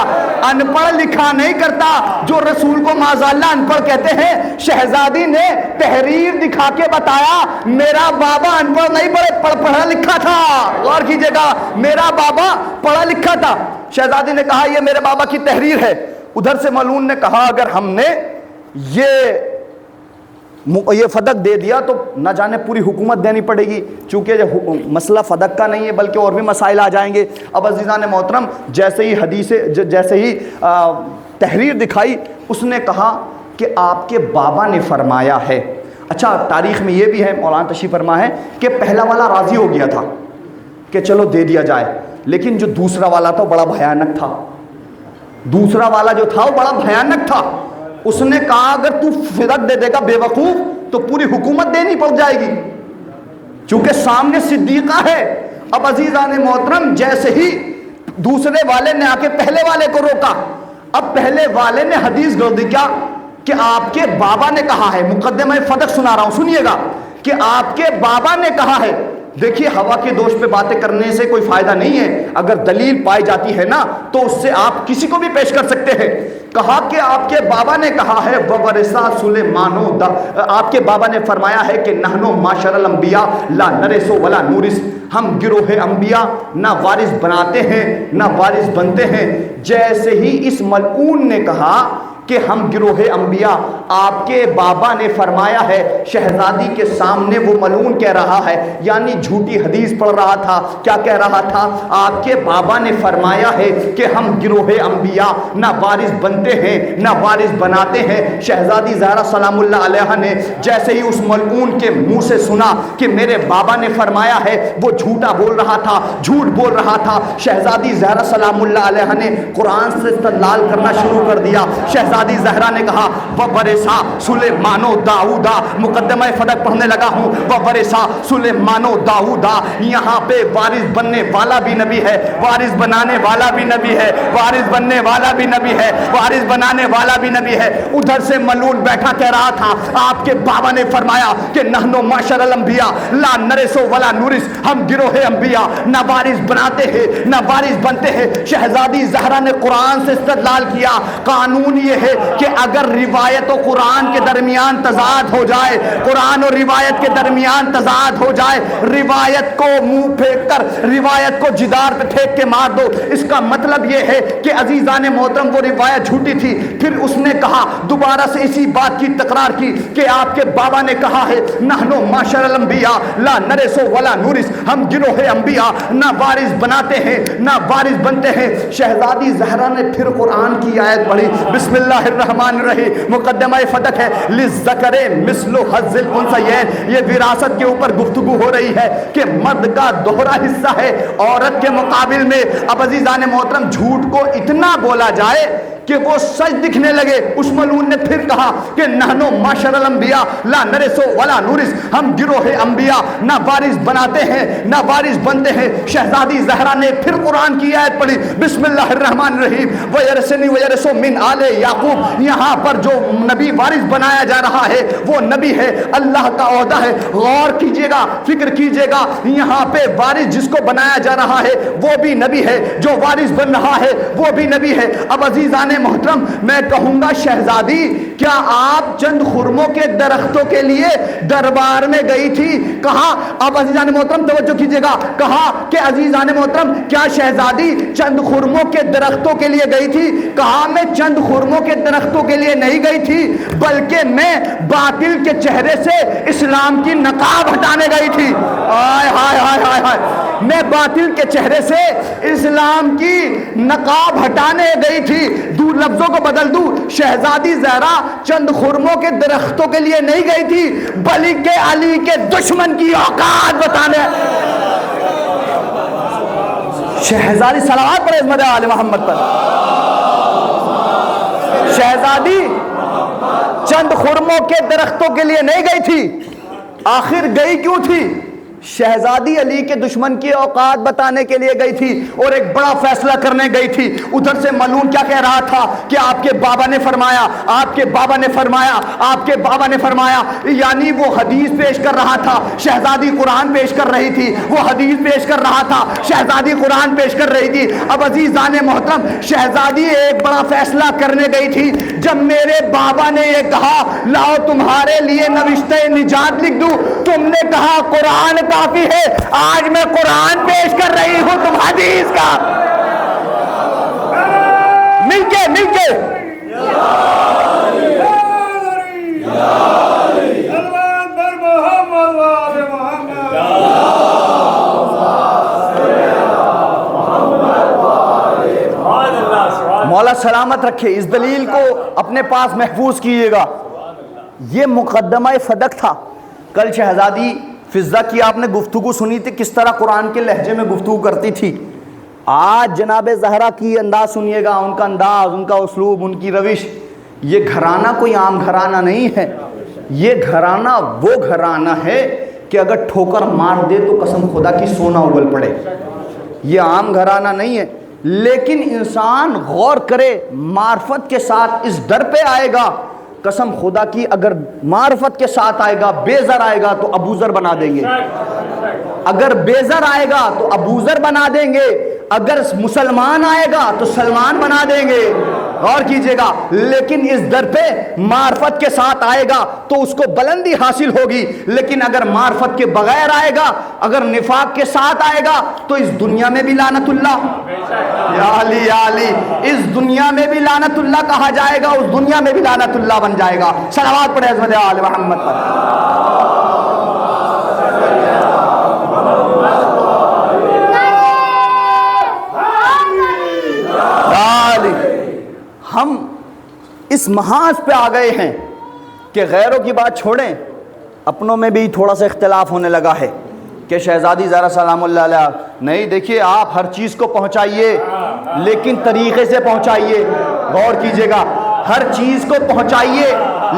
ان پڑھ لکھا نہیں کرتا جو رسول کو معاذاللہ ان پڑھ کہتے ہیں۔ شہزادی نے تحریر دکھا کے بتایا میرا بابا ان پڑھ نہیں پڑھا لکھا تھا۔ غور کیجئے گا، میرا بابا پڑھا لکھا تھا۔ شہزادی نے کہا یہ میرے بابا کی تحریر ہے۔ ادھر سے ملعون نے کہا اگر ہم نے یہ فدق دے دیا تو نہ جانے پوری حکومت دینی پڑے گی، چونکہ مسئلہ فدق کا نہیں ہے بلکہ اور بھی مسائل آ جائیں گے۔ اب عزیزان محترم، جیسے ہی تحریر دکھائی، اس نے کہا کہ آپ کے بابا نے فرمایا ہے۔ اچھا، تاریخ میں یہ بھی ہے، مولانا تشریف فرما ہے کہ پہلا والا راضی ہو گیا تھا کہ چلو دے دیا جائے، لیکن جو دوسرا والا تھا وہ بڑا بھیانک تھا۔ دوسرا والا جو تھا وہ بڑا بھیانک تھا۔ اس نے کہا اگر تو فدق دے دے گا بے وقوف تو پوری حکومت دینی پڑ جائے گی، چونکہ سامنے صدیقہ ہے۔ اب عزیزان محترم، جیسے ہی دوسرے والے نے آ کے پہلے والے کو روکا، اب پہلے والے نے حدیث گڑھ دی کیا کہ آپ کے بابا نے کہا ہے، مقدمہ فدق سنا رہا ہوں سنیے گا، کہ آپ کے بابا نے کہا ہے۔ دیکھیے ہوا کے دوش پہ باتیں کرنے سے کوئی فائدہ نہیں ہے، اگر دلیل پائی جاتی ہے نا تو اس سے آپ کسی کو بھی پیش کر سکتے ہیں۔ کہا کہ آپ کے بابا نے کہا ہے وَوَرِثَ سُلَيْمَانُ، آپ کے بابا نے فرمایا ہے کہ نحنو معاشر الانبیاء لا نرث ولا نورث، ہم گروہ انبیاء نہ وارث بناتے ہیں نہ وارث بنتے ہیں۔ جیسے ہی اس ملعون نے کہا کہ ہم گروہ انبیاء، آپ کے بابا نے فرمایا ہے، شہزادی کے سامنے وہ ملعون کہہ رہا ہے، یعنی جھوٹی حدیث پڑھ رہا تھا۔ کیا کہہ رہا تھا؟ آپ کے بابا نے فرمایا ہے کہ ہم گروہ انبیاء نہ وارث بنتے ہیں نہ وارث بناتے ہیں۔ شہزادی زہرا سلام اللہ علیہا نے جیسے ہی اس ملعون کے منہ سے سنا کہ میرے بابا نے فرمایا ہے، وہ جھوٹا بول رہا تھا، جھوٹ بول رہا تھا، شہزادی زہرا سلام اللہ علیہا نے قرآن سے استدلال کرنا شروع کر دیا۔ شہزادی زہرا نے کہا وَوَرِثَ سُلَيْمَانُ داؤد، مقدمہ فدق پڑھنے لگا ہوں، وَوَرِثَ سُلَيْمَانُ داؤد، یہاں پہ وارث بننے والا بھی نبی ہے، وارث بنانے والا بھی نبی ہے، وارث بننے والا بھی نبی ہے، وارث بنانے والا بھی نبی ہے۔ ادھر سے ملعون بیٹھا کہہ رہا تھا آپ کے بابا نے فرمایا کہ نحنو معاشر الانبیاء لا نرث ولا نورث، ہم گروہ انبیاء نہ وارث بناتے ہیں نہ وارث بنتے ہیں۔ شہزادی زہرا نے قرآن سے استدلال کیا، قانون یہ ہے کہ اگر روایت و قرآن کے درمیان تضاد ہو جائے، قرآن اور روایت کے درمیان تضاد ہو جائے، روایت کو منہ پھینک کر روایت کو جدار پہ پھینک کے مار دو، اس کا مطلب یہ ہے کہ عزیزان محترم وہ روایت جھوٹی تھی۔ پھر اس نے کہا دوبارہ سے اسی بات کی تکرار کی کہ آپ کے بابا نے کہا ہے نحنو معاشر الانبیاء لا نرث ولا نورث، ہم گروہ انبیاء نہ وارث بناتے ہیں نہ وارث بنتے ہیں۔ شہزادی زہرا نے پھر قرآن کی آیت پڑھی، بسم اللہ الرحمن الرحیم، مقدمہ فدق ہے، للذکر مثل حظ الانثیین، یہ وراثت کے اوپر گفتگو ہو رہی ہے کہ مرد کا دوہرا حصہ ہے عورت کے مقابل میں۔ اب عزیزان محترم جھوٹ کو اتنا بولا جائے کہ وہ سچ دکھنے لگے، اس ملعون نے پھر کہا کہ نحنو معاشر الانبیاء لا نرث ولا نورث، ہم گروہ انبیاء نہ وارث بناتے ہیں نہ وارث بنتے ہیں۔ شہزادی زہرا نے پھر قرآن کی آیت پڑھی، بسم اللہ الرحمن الرحیم، وَيَرِثُنِي وَيَرِثُ مِنْ آلِ یعقوب۔ یہاں پر جو نبی وارث بنایا جا رہا ہے وہ نبی ہے، اللہ کا عہدہ ہے۔ غور کیجئے گا، فکر کیجئے گا، یہاں پہ وارث جس کو بنایا جا رہا ہے وہ بھی نبی ہے، جو وارث بن رہا ہے وہ بھی نبی ہے۔ اب عزیزان محترم میں کہوں گا شہزادی کیا آپ چند خرموں کے درختوں کے لیے دربار میں گئی تھی؟ کہا، اب عزیزان محترم توجہ کیجئے گا، کہا کہ عزیزان محترم کیا شہزادی چند خرموں کے درختوں کے لیے گئی تھی؟ کہا میں چند خرموں کے درختوں کے لیے نہیں گئی تھی، بلکہ میں باطل کے چہرے سے اسلام کی نقاب ہٹانے گئی تھی۔ ہائے ہائے ہائے ہائے ہائے، میں باطل کے چہرے سے اسلام کی نقاب ہٹانے گئی تھی۔ دور لفظوں کو بدل دوں، شہزادی زہرا چند خرموں کے درختوں کے لیے نہیں گئی تھی بلکہ علی کے دشمن کی اوقات بتانے۔ شہزادی صلوات پر عظمت آل محمد پر، شہزادی چند خرموں کے درختوں کے لیے نہیں گئی تھی، آخر گئی کیوں تھی؟ شہزادی علی کے دشمن کی اوقات بتانے کے لیے گئی تھی اور ایک بڑا فیصلہ کرنے گئی تھی۔ ادھر سے ملعون کیا کہہ رہا تھا کہ آپ کے بابا نے فرمایا، آپ کے بابا نے فرمایا، آپ کے بابا نے فرمایا، یعنی وہ حدیث پیش کر رہا تھا، شہزادی قرآن پیش کر رہی تھی، وہ حدیث پیش کر رہا تھا، شہزادی قرآن پیش کر رہی تھی۔ اب عزیزان محترم شہزادی ایک بڑا فیصلہ کرنے گئی تھی، جب میرے بابا نے یہ کہا لاؤ تمہارے لیے نوشتہ نجات لکھ دوں، تم نے کہا قرآن کافی ہے، آج میں قرآن پیش کر رہی ہوں تم حدیث کا۔ مل کے مولا سلامت رکھے، اس دلیل کو اپنے پاس محفوظ کیجیے گا۔ یہ مقدمہ فدق تھا۔ کل شہزادی فضہ کی آپ نے گفتگو سنی تھی، کس طرح قرآن کے لہجے میں گفتگو کرتی تھی۔ آج جناب زہرا کی انداز سنیے گا، ان کا انداز، ان کا اسلوب، ان کی روش۔ یہ گھرانہ کوئی عام گھرانہ نہیں ہے، یہ گھرانہ وہ گھرانہ ہے کہ اگر ٹھوکر مار دے تو قسم خدا کی سونا اگل پڑے۔ یہ عام گھرانہ نہیں ہے، لیکن انسان غور کرے، معرفت کے ساتھ اس در پہ آئے گا، قسم خدا کی اگر معرفت کے ساتھ آئے گا، بے زر آئے گا تو ابو ذر بنا دیں گے، اگر بے زر آئے گا تو ابو ذر بنا دیں گے، اگر مسلمان آئے گا تو سلمان بنا دیں گے۔ غور کیجئے گا، لیکن اس در پہ معرفت کے ساتھ آئے گا تو اس کو بلندی حاصل ہوگی، لیکن اگر معرفت کے بغیر آئے گا، اگر نفاق کے ساتھ آئے گا تو اس دنیا میں بھی لعنت اللہ، یا علی یا علی، اس دنیا میں بھی لعنت اللہ کہا جائے گا، اس دنیا میں بھی لعنت اللہ بن جائے گا۔ صلوات پڑھیں عظمت آل محمد پر۔ ہم اس محاذ پہ آ گئے ہیں کہ غیروں کی بات چھوڑیں، اپنوں میں بھی تھوڑا سا اختلاف ہونے لگا ہے کہ شہزادی زہرا سلام اللہ علیہ، نہیں دیکھیے آپ ہر چیز کو پہنچائیے لیکن طریقے سے پہنچائیے۔ غور کیجئے گا، ہر چیز کو پہنچائیے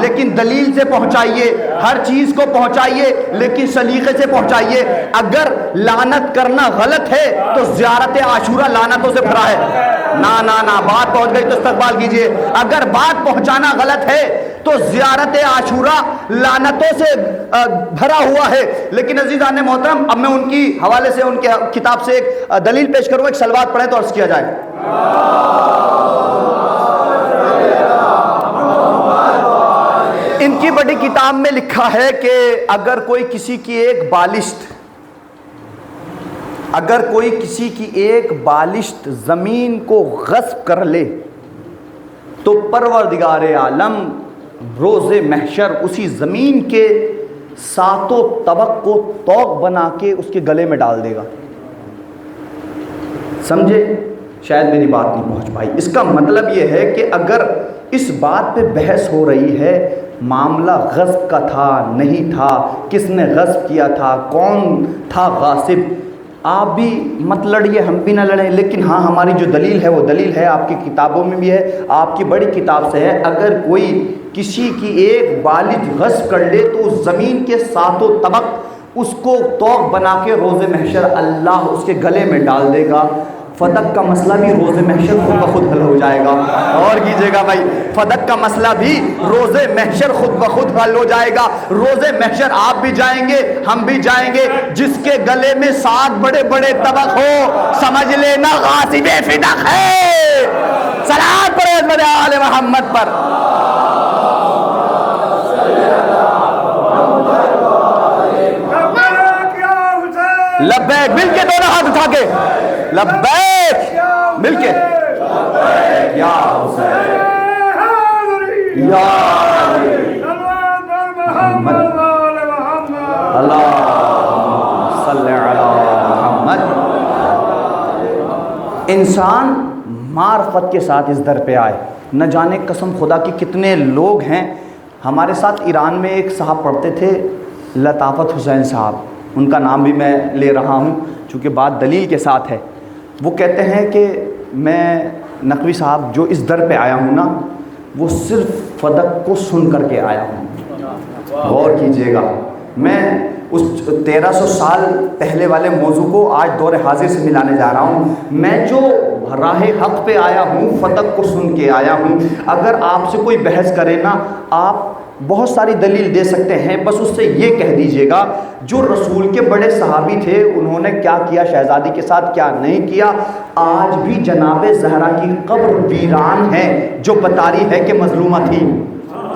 لیکن دلیل سے پہنچائیے، ہر چیز کو پہنچائیے لیکن سلیقے سے پہنچائیے۔ اگر لعنت کرنا غلط ہے تو زیارت عاشورہ لعنتوں سے بھرا ہے، نا نا نا، بات پہنچ گئی تو استقبال کیجئے۔ اگر بات پہنچانا غلط ہے تو زیارت عاشورہ لعنتوں سے بھرا ہوا ہے۔ لیکن عزیزان محترم اب میں ان کی حوالے سے ان کے کتاب سے ایک دلیل پیش کروں، ایک صلوات پڑھیں تو عرض کیا جائے۔ ان کی بڑی کتاب میں لکھا ہے کہ اگر کوئی کسی کی ایک بالشت زمین کو غصب کر لے تو پروردگار عالم روز محشر اسی زمین کے ساتوں طبق کو طوق بنا کے اس کے گلے میں ڈال دے گا۔ سمجھے؟ شاید میری بات نہیں پہنچ پائی۔ اس کا مطلب یہ ہے کہ اگر اس بات پہ بحث ہو رہی ہے معاملہ غصب کا تھا نہیں تھا، کس نے غصب کیا تھا، کون تھا غاصب، آپ بھی مت لڑیے، ہم بھی نہ لڑیں، لیکن ہاں ہماری جو دلیل ہے وہ دلیل ہے، آپ کی کتابوں میں بھی ہے، آپ کی بڑی کتاب سے ہے، اگر کوئی کسی کی ایک بالغ غصب کر لے تو اس زمین کے ساتوں طبق اس کو توق بنا کے روز محشر اللہ اس کے گلے میں ڈال دے گا۔ فدق کا مسئلہ بھی روز محشر خود بخود حل ہو جائے گا۔ اور کیجیے گا بھائی، فدق کا مسئلہ بھی روز محشر خود بخود حل ہو جائے گا۔ روز محشر آپ بھی جائیں گے، ہم بھی جائیں گے، جس کے گلے میں 7 بڑے بڑے طبق ہو سمجھ لینا غاصب فدق ہے۔ صلوات پڑھو آل محمد پر۔ لبیک، مل کے دونوں ہاتھ اٹھا کے لبیک، مل کے یا حسین یا محمد اللہم صلی علی محمد۔ انسان معرفت کے ساتھ اس در پہ آئے، نہ جانے قسم خدا کی کتنے لوگ ہیں۔ ہمارے ساتھ ایران میں ایک صاحب پڑھتے تھے، لطافت حسین صاحب، ان کا نام بھی میں لے رہا ہوں چونکہ بات دلیل کے ساتھ ہے۔ وہ کہتے ہیں کہ میں نقوی صاحب جو اس در پہ آیا ہوں نا، وہ صرف فدق کو سن کر کے آیا ہوں۔ غور کیجئے گا، میں اس 1300 سال پہلے والے موضوع کو آج دور حاضر سے ملانے جا رہا ہوں۔ میں جو راہ حق پہ آیا ہوں، فدق کو سن کے آیا ہوں۔ اگر آپ سے کوئی بحث کرے نا، آپ بہت ساری دلیل دے سکتے ہیں، بس اس سے یہ کہہ دیجئے گا جو رسول کے بڑے صحابی تھے انہوں نے کیا کیا شہزادی کے ساتھ، کیا نہیں کیا۔ آج بھی جناب زہرا کی قبر ویران ہے جو بتا رہی ہے کہ مظلومہ تھی۔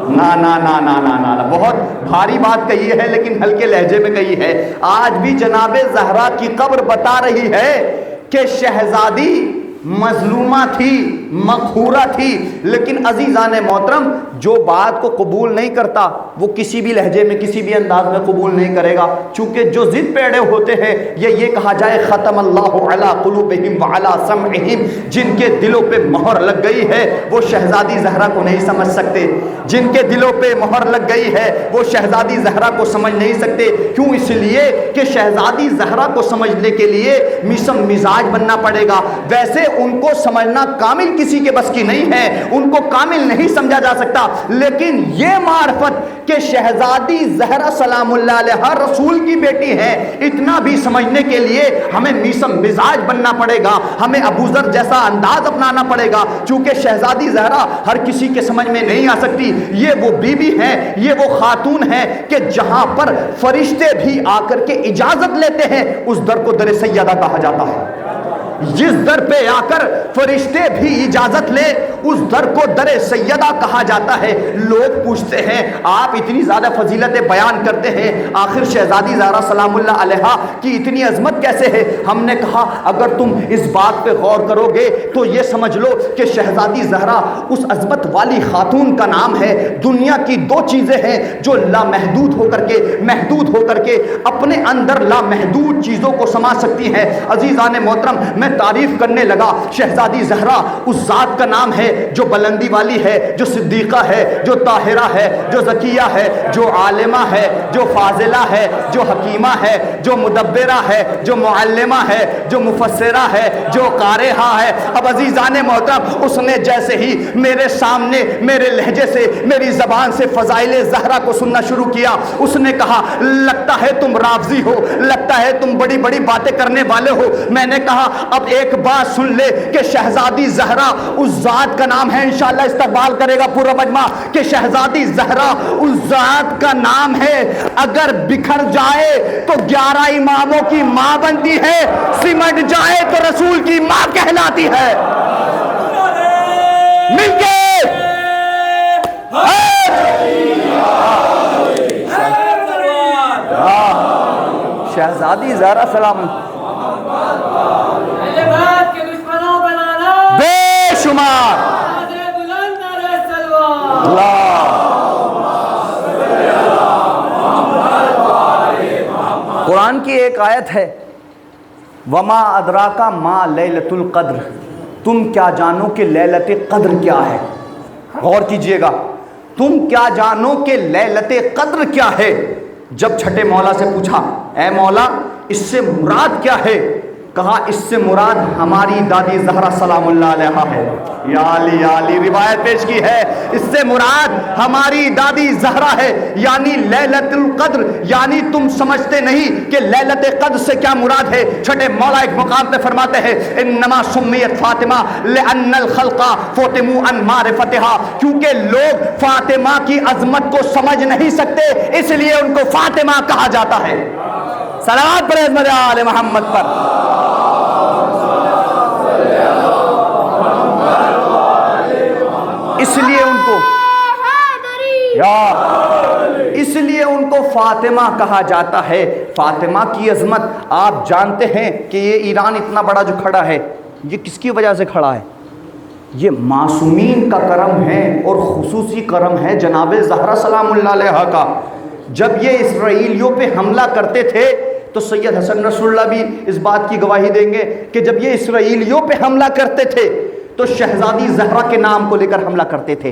نا نا نا نا نا نا، بہت بھاری بات کہی ہے لیکن ہلکے لہجے میں کہی ہے۔ آج بھی جناب زہرا کی قبر بتا رہی ہے کہ شہزادی مظلومہ تھی، مقہورہ تھی، لیکن عزیزان محترم جو بات کو قبول نہیں کرتا وہ کسی بھی لہجے میں کسی بھی انداز میں قبول نہیں کرے گا، چونکہ جو ضد پہ اڑے ہوتے ہیں یہ کہا جائے ختم اللہ علی قلوبہم وعلی سمعہم، جن کے دلوں پہ مہر لگ گئی ہے وہ شہزادی زہرا کو نہیں سمجھ سکتے، جن کے دلوں پہ مہر لگ گئی ہے وہ شہزادی زہرا کو سمجھ نہیں سکتے۔ کیوں؟ اس لیے کہ شہزادی زہرا کو سمجھنے کے لیے میسم مزاج بننا پڑے گا، ویسے ان کو سمجھنا کامل کسی کے بس کی نہیں ہے، ان کو کامل نہیں سمجھا جا سکتا، لیکن یہ معرفت کہ شہزادی زہرا سلام اللہ علیہ رسول کی بیٹی ہے، اتنا بھی سمجھنے کے لیے ہمیں میسم مزاج بننا پڑے گا، ہمیں ابو ذر جیسا انداز اپنانا پڑے گا، چونکہ شہزادی زہرا ہر کسی کے سمجھ میں نہیں آ سکتی۔ یہ وہ بی بی ہیں، یہ وہ خاتون ہیں کہ جہاں پر فرشتے بھی آ کر کے اجازت لیتے ہیں اس در کو در سیدہ کہا جاتا ہے۔ جس در پہ آ کر فرشتے بھی اجازت لے اس در کو در سیدہ کہا جاتا ہے۔ لوگ پوچھتے ہیں آپ اتنی زیادہ فضیلتیں بیان کرتے ہیں، آخر شہزادی زہرا سلام اللہ علیہا کی اتنی عظمت کیسے ہے؟ ہم نے کہا اگر تم اس بات پہ غور کرو گے تو یہ سمجھ لو کہ شہزادی زہرا اس عظمت والی خاتون کا نام ہے۔ دنیا کی 2 چیزیں ہیں جو لامحدود ہو کر کے محدود ہو کر کے اپنے اندر لامحدود چیزوں کو سما سکتی ہیں۔ عزیزان محترم، میں تعریف کرنے لگا شہزادی زہرا اس ذات کا نام ہے جو بلندی والی ہے، جو صدیقہ ہے، جو طاہرہ ہے، جو زکیہ ہے، جو عالمہ ہے، جو فاضلہ ہے، جو حکیمہ ہے، جو مدبرہ ہے، جو معلمہ ہے، جو مفسرہ ہے، جو قارئہ ہے۔ اب عزیزان محترم، اس نے جیسے ہی میرے سامنے میرے لہجے سے میری زبان سے فضائل زہرا کو سننا شروع کیا، اس نے کہا لگتا ہے تم رافضی ہو، لگتا ہے تم بڑی بڑی باتیں کرنے والے ہو۔ میں نے کہا اب ایک بات سن لے کہ شہزادی زہرا اس ذات کا نام ہے، انشاءاللہ استقبال کرے گا پورا مجمع، کہ شہزادی زہرا اس ذات کا نام ہے، اگر بکھر جائے تو 11 اماموں کی ماں بنتی ہے، سمٹ جائے تو رسول کی ماں کہلاتی ہے۔ مل کے شہزادی زہرا سلام بے شمار قرآن کی ایک آیت ہے وما ادراکا ما لیلۃ القدر، تم کیا جانو کہ لیلۃ قدر کیا ہے؟ غور کیجئے گا، تم کیا جانو کہ لیلۃ قدر کیا ہے؟ جب چھٹے مولا سے پوچھا اے مولا اس سے مراد کیا ہے؟ کہا اس سے مراد ہماری دادی زہرا سلام اللہ علیہا ہے۔ یا علی یا علی، روایت پیش کی ہے اس سے مراد ہماری دادی زہرا ہے، یعنی لیلۃ القدر، یعنی تم سمجھتے نہیں کہ لیلۃ قدر سے کیا مراد ہے۔ چھٹے مولا ایک مقام پہ فرماتے ہیں انما سمیت فاطمہ لأن الخلق فاطموا عن معرفتها، کیونکہ لوگ فاطمہ کی عظمت کو سمجھ نہیں سکتے اس لیے ان کو فاطمہ کہا جاتا ہے۔ صلوات پڑھیں عظمت آل محمد پر۔ اس لیے ان کو فاطمہ کہا جاتا ہے۔ فاطمہ کی عظمت آپ جانتے ہیں کہ یہ ایران اتنا بڑا جو کھڑا ہے یہ کس کی وجہ سے کھڑا ہے؟ یہ معصومین کا کرم ہے اور خصوصی کرم ہے جناب زہرا سلام اللہ علیہا کا۔ جب یہ اسرائیلیوں پہ حملہ کرتے تھے تو سید حسن نصر اللہ بھی اس بات کی گواہی دیں گے کہ جب یہ اسرائیلیوں پہ حملہ کرتے تھے تو شہزادی زہرا کے نام کو لے کر حملہ کرتے تھے۔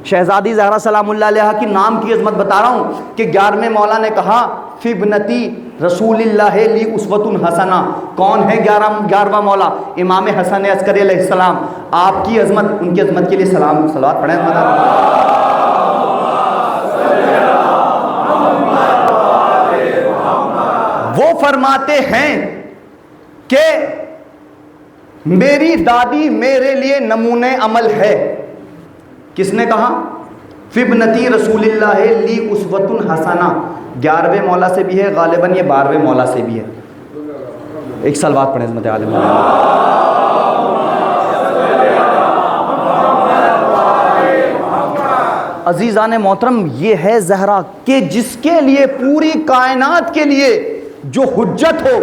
شہزادی زہرا سلام اللہ علیہا کی نام کی عظمت بتا رہا ہوں کہ 11ویں مولا نے کہا فی ابنتی رسول اللہ لی اسوۃ حسنہ۔ کون ہے 11واں مولا؟ امام حسن عسکری علیہ السلام۔ آپ کی عظمت، ان کی عظمت کے لیے سلام صلوات پڑھیں۔ وہ فرماتے ہیں کہ میری دادی میرے لیے نمونہ عمل ہے۔ کس نے کہا؟ فی ابنتی رسول اللہ لی اسوۃ حسنہ۔ 11ویں مولا سے بھی ہے، غالباً یہ 12ویں مولا سے بھی ہے۔ ایک صلوات پڑھیں عظمت عالم۔ عزیزان محترم، یہ ہے زہرا کہ جس کے لیے پوری کائنات کے لیے جو حجت ہو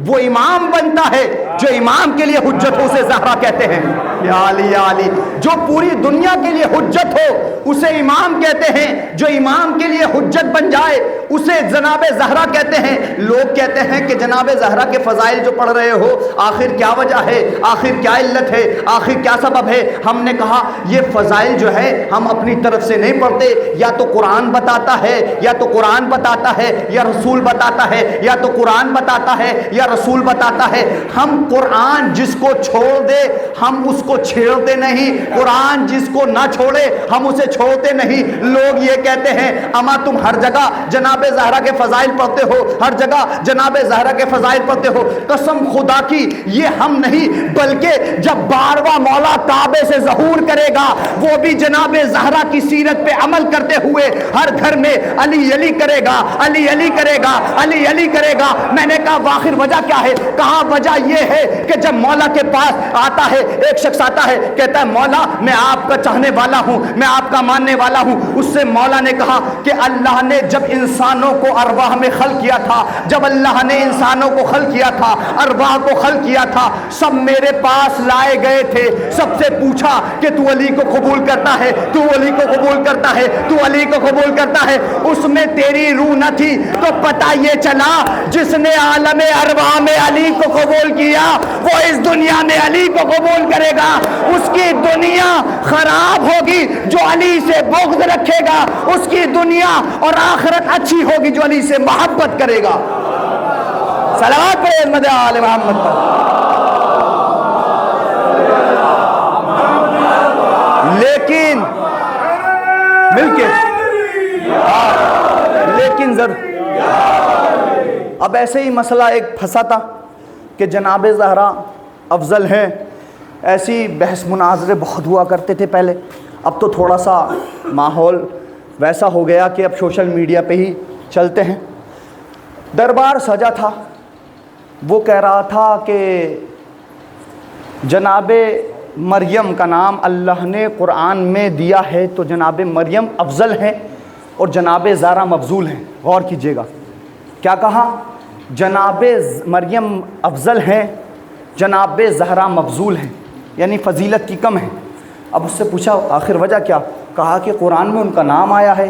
وہ امام بنتا ہے۔ جو امام کے لیے حجت ہو اسے زہرا کہتے ہیں۔ یا علی یا علی، جو پوری دنیا کے لیے حجت ہو اسے امام کہتے ہیں۔ جو امام کے لیے حجت بن جائے اسے جناب زہرا کہتے ہیں۔ لوگ کہتے ہیں کہ جناب زہرا کے فضائل جو پڑھ رہے ہو آخر کیا وجہ ہے، آخر کیا علت ہے، آخر کیا سبب ہے؟ ہم نے کہا یہ فضائل جو ہے ہم اپنی طرف سے نہیں پڑھتے، یا تو قرآن بتاتا ہے، یا تو قرآن بتاتا ہے، یا رسول بتاتا ہے، یا تو قرآن بتاتا ہے یا رسول بتاتا ہے۔ ہم قرآن جس کو چھوڑ دے ہم اس کو چھیڑتے نہیں، قرآن جس کو نہ چھوڑے ہم اسے چھوڑتے نہیں۔ لوگ یہ کہتے ہیں اما تم ہر جگہ جناب زہرا کے فضائل پڑھتے ہو، ہر جگہ جناب زہرا کے فضائل پڑھتے ہو۔ قسم خدا کی یہ ہم نہیں، بلکہ جب 12واں مولا کعبے سے ظہور کرے گا وہ بھی جناب زہرا کی سیرت پہ عمل کرتے ہوئے ہر گھر میں علی علی کرے گا، علی علی کرے گا، علی علی کرے گا۔ میں نے کہا آخر وجہ کیا ہے؟ کہا وجہ یہ ہے کہ جب مولا کے پاس آتا ہے ایک شخص آتا ہے کہتا ہے مولا میں آپ کا چاہنے والا ہوں، میں آپ کا ماننے والا ہوں۔ اس سے مولا نے کہا کہ اللہ نے جب انسانوں کو ارواح میں خلق کیا تھا، جب اللہ نے انسانوں کو خلق کیا تھا، ارواح کو خلق کیا تھا، سب میرے پاس لائے گئے تھے۔ سب سے پوچھا کہ تو علی کو قبول کرتا ہے، تو علی کو قبول کرتا ہے، تو علی کو قبول کرتا ہے؟ اس میں تیری روح نہ تھی تو پتہ یہ چلا جس نے عالم ارواح میں علی کو قبول کیا وہ اس دنیا میں علی کو قبول کرے گا۔ اس کی دنیا خراب ہوگی جو علی سے بغض رکھے گا، اس کی دنیا اور آخرت اچھی ہوگی جو علی سے محبت کرے گا۔ صلوات پڑھیں عظمت آل محمد پر۔ لیکن مل کے لیکن اب ایسے ہی مسئلہ ایک پھنسا تھا کہ جناب زہرا افضل ہیں، ایسی بحث مناظرے بہت ہوا کرتے تھے پہلے۔ اب تو تھوڑا سا ماحول ویسا ہو گیا کہ اب سوشل میڈیا پہ ہی چلتے ہیں۔ دربار سجا تھا، وہ کہہ رہا تھا کہ جناب مریم کا نام اللہ نے قرآن میں دیا ہے تو جناب مریم افضل ہیں اور جناب زہرا مفضول ہیں۔ غور کیجئے گا کیا کہا؟ جناب مریم افضل ہیں، جناب زہرا مفضول ہیں، یعنی فضیلت کی کم ہے۔ اب اس سے پوچھا آخر وجہ کیا؟ کہا کہ قرآن میں ان کا نام آیا ہے،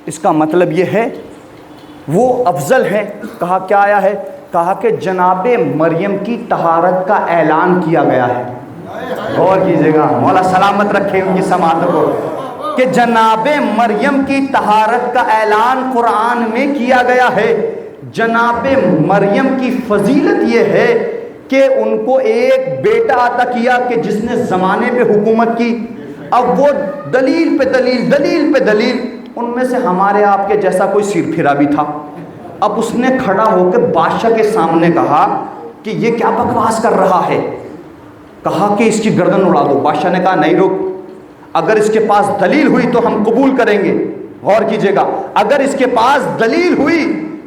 اس کا مطلب یہ ہے وہ افضل ہیں۔ کہا کیا آیا ہے؟ کہا کہ جناب مریم کی طہارت کا اعلان کیا گیا ہے۔ غور کیجئے گا، مولا سلامت رکھے ان کی سماعت کو، کہ جناب مریم کی طہارت کا اعلان قرآن میں کیا گیا ہے۔ جناب مریم کی فضیلت یہ ہے کہ ان کو ایک بیٹا عطا کیا کہ جس نے زمانے پہ حکومت کی. اب وہ دلیل پہ دلیل، دلیل پہ دلیل، ان میں سے ہمارے آپ کے جیسا کوئی سیر پھرا بھی تھا. اب اس نے کھڑا ہو کے بادشاہ کے سامنے کہا کہ یہ کیا بکواس کر رہا ہے. کہا کہ اس کی گردن اڑا دو. بادشاہ نے کہا نہیں رک، اگر اس کے پاس دلیل ہوئی تو ہم قبول کریں گے. غور کیجئے گا، اگر اس کے پاس دلیل ہوئی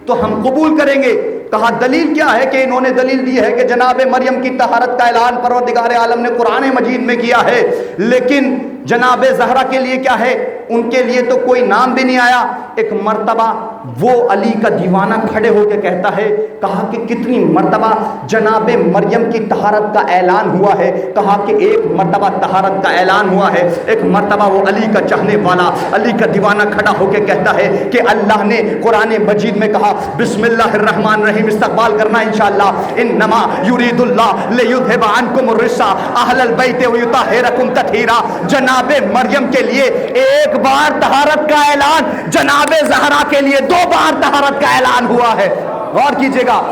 تو ہم قبول کریں گے. کہا دلیل کیا ہے؟ کہ انہوں نے دلیل دی ہے کہ جناب مریم کی طہارت کا اعلان پروردگار عالم نے قرآن مجید میں کیا ہے، لیکن جناب زہرا کے لیے کیا ہے؟ ان کے لیے تو کوئی نام بھی نہیں آیا. ایک مرتبہ وہ علی کا دیوانہ کھڑے ہو کے کہتا ہے، کہا کہ کتنی مرتبہ جناب مریم کی طہارت کا اعلان ہوا ہے؟ کہا کہ ایک مرتبہ طہارت کا اعلان ہوا ہے. ایک مرتبہ وہ علی کا چاہنے والا، علی کا دیوانہ کھڑا ہو کے کہتا ہے کہ اللہ نے قرآن مجید میں کہا بسم اللہ الرحمن الرحیم، استقبال کرنا انشاءاللہ. انما یرید اللہ لیذھب عنکم الرجس اہل البیت ویطہرکم تطہیرا. جناب مریم کے لیے ایک بار طہارت کا اعلان، جناب زہرا کے لیے 2 بار طہارت کا اعلان ہوا ہے. غور کیجئے گا،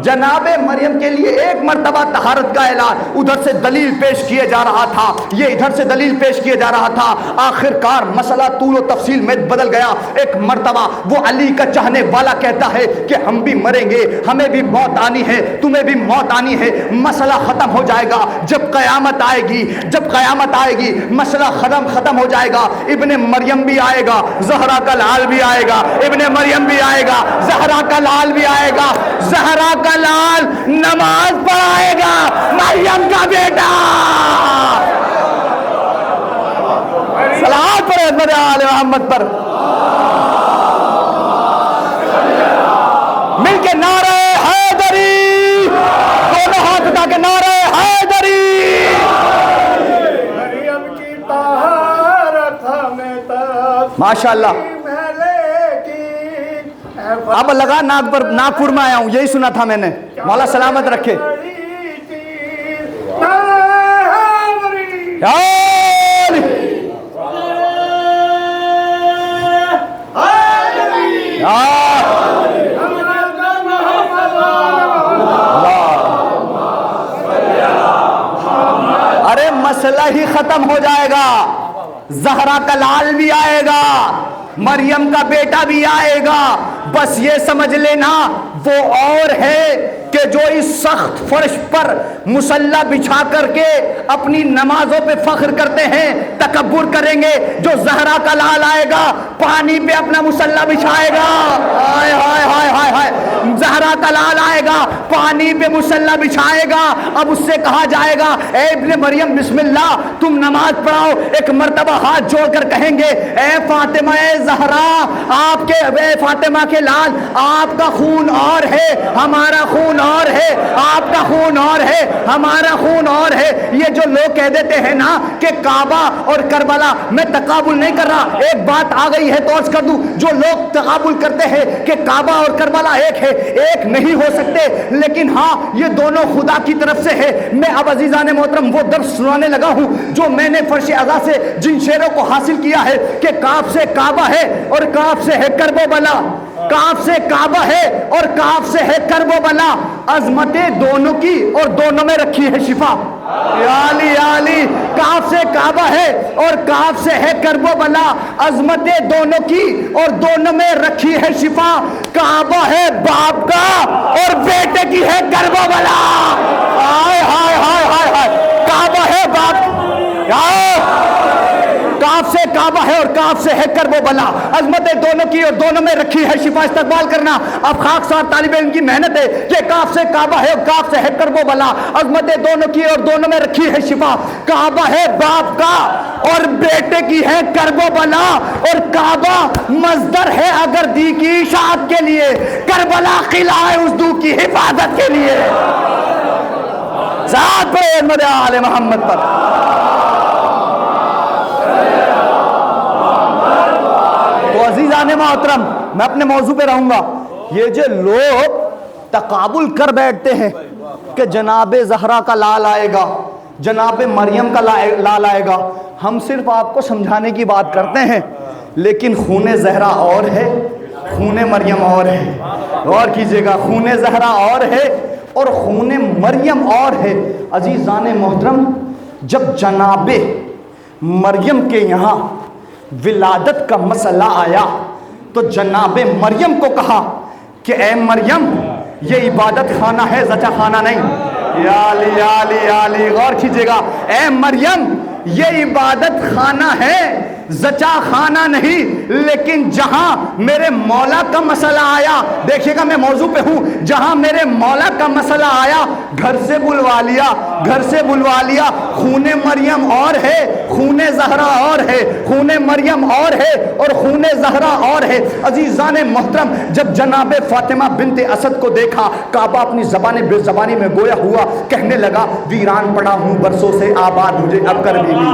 جناب مریم کے لیے ایک مرتبہ طہارت کا اعلان، ادھر سے دلیل پیش کیے جا رہا تھا، یہ ادھر سے دلیل پیش کیے جا رہا تھا. آخر کار مسئلہ طول و تفصیل میں بدل گیا. ایک مرتبہ وہ علی کا چاہنے والا کہتا ہے کہ ہم بھی مریں گے، ہمیں بھی موت آنی ہے، تمہیں بھی موت آنی ہے. مسئلہ ختم ہو جائے گا جب قیامت آئے گی. جب قیامت آئے گی مسئلہ ختم ہو جائے گا. ابن مریم بھی آئے گا، زہرا کا لال بھی آئے گا. ابن مریم بھی آئے گا، زہرا کا لال بھی آئے گا. زہرا کا لال نماز پڑھائے گا، مریم کا بیٹا. صلوات پڑھے حضرت آل محمد پر. مل کے نعرہ حیدری، دونوں ہاتھ اٹھا کے نعرہ حیدری. مریم کی طہارت ہمیں تک ماشاءاللہ. اب لگا ناگپور میں آیا ہوں، یہی سنا تھا میں نے. مولا سلامت رکھے. ارے مسئلہ ہی ختم ہو جائے گا. زہرا کا لال بھی آئے گا، مریم کا بیٹا بھی آئے گا. بس یہ سمجھ لینا وہ اور ہے کہ جو اس سخت فرش پر مصلی بچھا کر کے اپنی نمازوں پہ فخر کرتے ہیں، تکبر کریں گے. جو زہرا کا لال آئے گا پانی پہ اپنا مصلی بچھائے گا. ہائے ہائے ہائے ہائے ہائے. زہرا کا لال آئے گا پانی پہ مصلی بچھائے گا. اب اس سے کہا جائے گا اے ابن مریم بسم اللہ تم نماز پڑھاؤ. ایک مرتبہ ہاتھ جوڑ کر کہیں گے اے فاطمہ زہرا، آپ کے اے فاطمہ کے لال، آپ کا خون اور ہے، ہمارا خون اور ہے، آپ کا خون اور ہے، ہمارا خون اور ہے. یہ جو لوگ کہہ دیتے ہیں نا کہ کعبہ اور کربلا، میں تقابل نہیں کر رہا، ایک بات آ گئی ہے تو عرض کر دوں، جو لوگ تقابل کرتے ہیں کہ کعبہ اور کربلا ایک ہے، ایک نہیں ہو سکتے. لیکن ہاں یہ دونوں خدا کی طرف سے ہے. میں اب عزیزان محترم وہ درس سنانے لگا ہوں جو میں نے فرش اعضا سے جن شعروں کو حاصل کیا ہے کہ کاف سے کعبہ ہے اور کاف سے ہے کرب و بلا. کاف سے کعبہ ہے اور کاف سے ہے کرب و بلا. عظمتیں دونوں کی اور دونوں میں رکھی ہے شفا. یا علی یا علی. کاف سے کعبہ ہے اور کاف سے ہے کرب و بلا. عظمتیں دونوں کی اور دونوں میں رکھی ہے شفا. کعبہ ہے باپ کا اور بیٹے کی ہے کرب و بلا. ہائے ہائے ہائے ہائے ہائے. کعبہ ہے باپ، کاف سے کعبہ ہے اور کاف سے ہے کرب و بلا. عظمتیں دونوں کی اور دونوں میں رکھی ہے شفا. استقبال کرنا. اب خاکسار طالب علم کی محنت ہے کہ کاف سے کعبہ ہے اور کاف سے ہے کرب و بلا. عظمتیں دونوں کی اور دونوں میں رکھی ہے شفا. کعبہ ہے باپ کا اور بیٹے کی ہے کرب و بلا. اور کعبہ مصدر ہے اگر دی کی اشاعت کے لیے، کربلا قلعہ ہے اس دو کی حفاظت کے لیے. ذات پر احمد آل محمد پر. تو عزیزان محترم میں اپنے موضوع پہ رہوں گا. یہ جو لوگ تقابل کر بیٹھتے ہیں کہ جناب زہرا کا لال آئے گا، جناب مریم کا لال آئے گا، ہم صرف آپ کو سمجھانے کی بات کرتے ہیں، لیکن خون زہرا اور ہے، خون مریم اور ہے. غور کیجئے گا، خون زہرا اور ہے، اور خون مریم اور ہے۔ عزیزان محترم، جب جناب مریم کے یہاں ولادت کا مسئلہ آیا تو جناب مریم کو کہا کہ اے مریم یہ عبادت خانہ ہے، زچہ خانہ نہیں۔ یا علی یا علی یا علی، غور کیجئے گا، اے مریم یہ عبادت خانہ ہے، زچا خانہ نہیں، لیکن جہاں میرے مولا کا مسئلہ آیا، دیکھیے گا میں موضوع پہ ہوں، جہاں میرے مولا کا مسئلہ آیا گھر سے بلوا لیا، گھر سے بلوا لیا۔ خون مریم اور ہے، خون زہرا اور ہے، خون مریم اور ہے اور خون زہرا اور ہے۔ عزیزان محترم، جب جناب فاطمہ بنت اسد کو دیکھا، کعبہ اپنی بے زبانی میں گویا ہوا، کہنے لگا ویران پڑا ہوں برسوں سے آباد مجھے اب کر بی بی،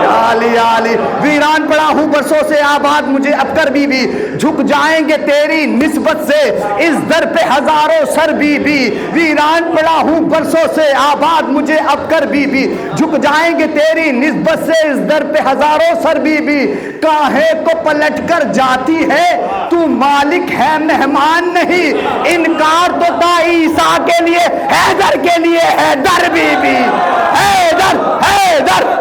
یا علی یا علی، ویران پڑا ہوں برسوں سے آباد مجھے اب کر بی بی، جھک جائیں گے تیری نسبت سے اس در پہ ہزاروں سر بی بی، ویران پڑا ہوں برسوں سے آباد مجھے اب کر بی بی، جھک جائیں گے تیری نسبت سے اس در پہ ہزاروں سر بی بی، کاہے کو پلٹ کر جاتی ہے تو مالک ہے مہمان نہیں، انکار تو تھا عیسیٰ کے لیے، حیدر کے لیے حیدر بی بی، حیدر حیدر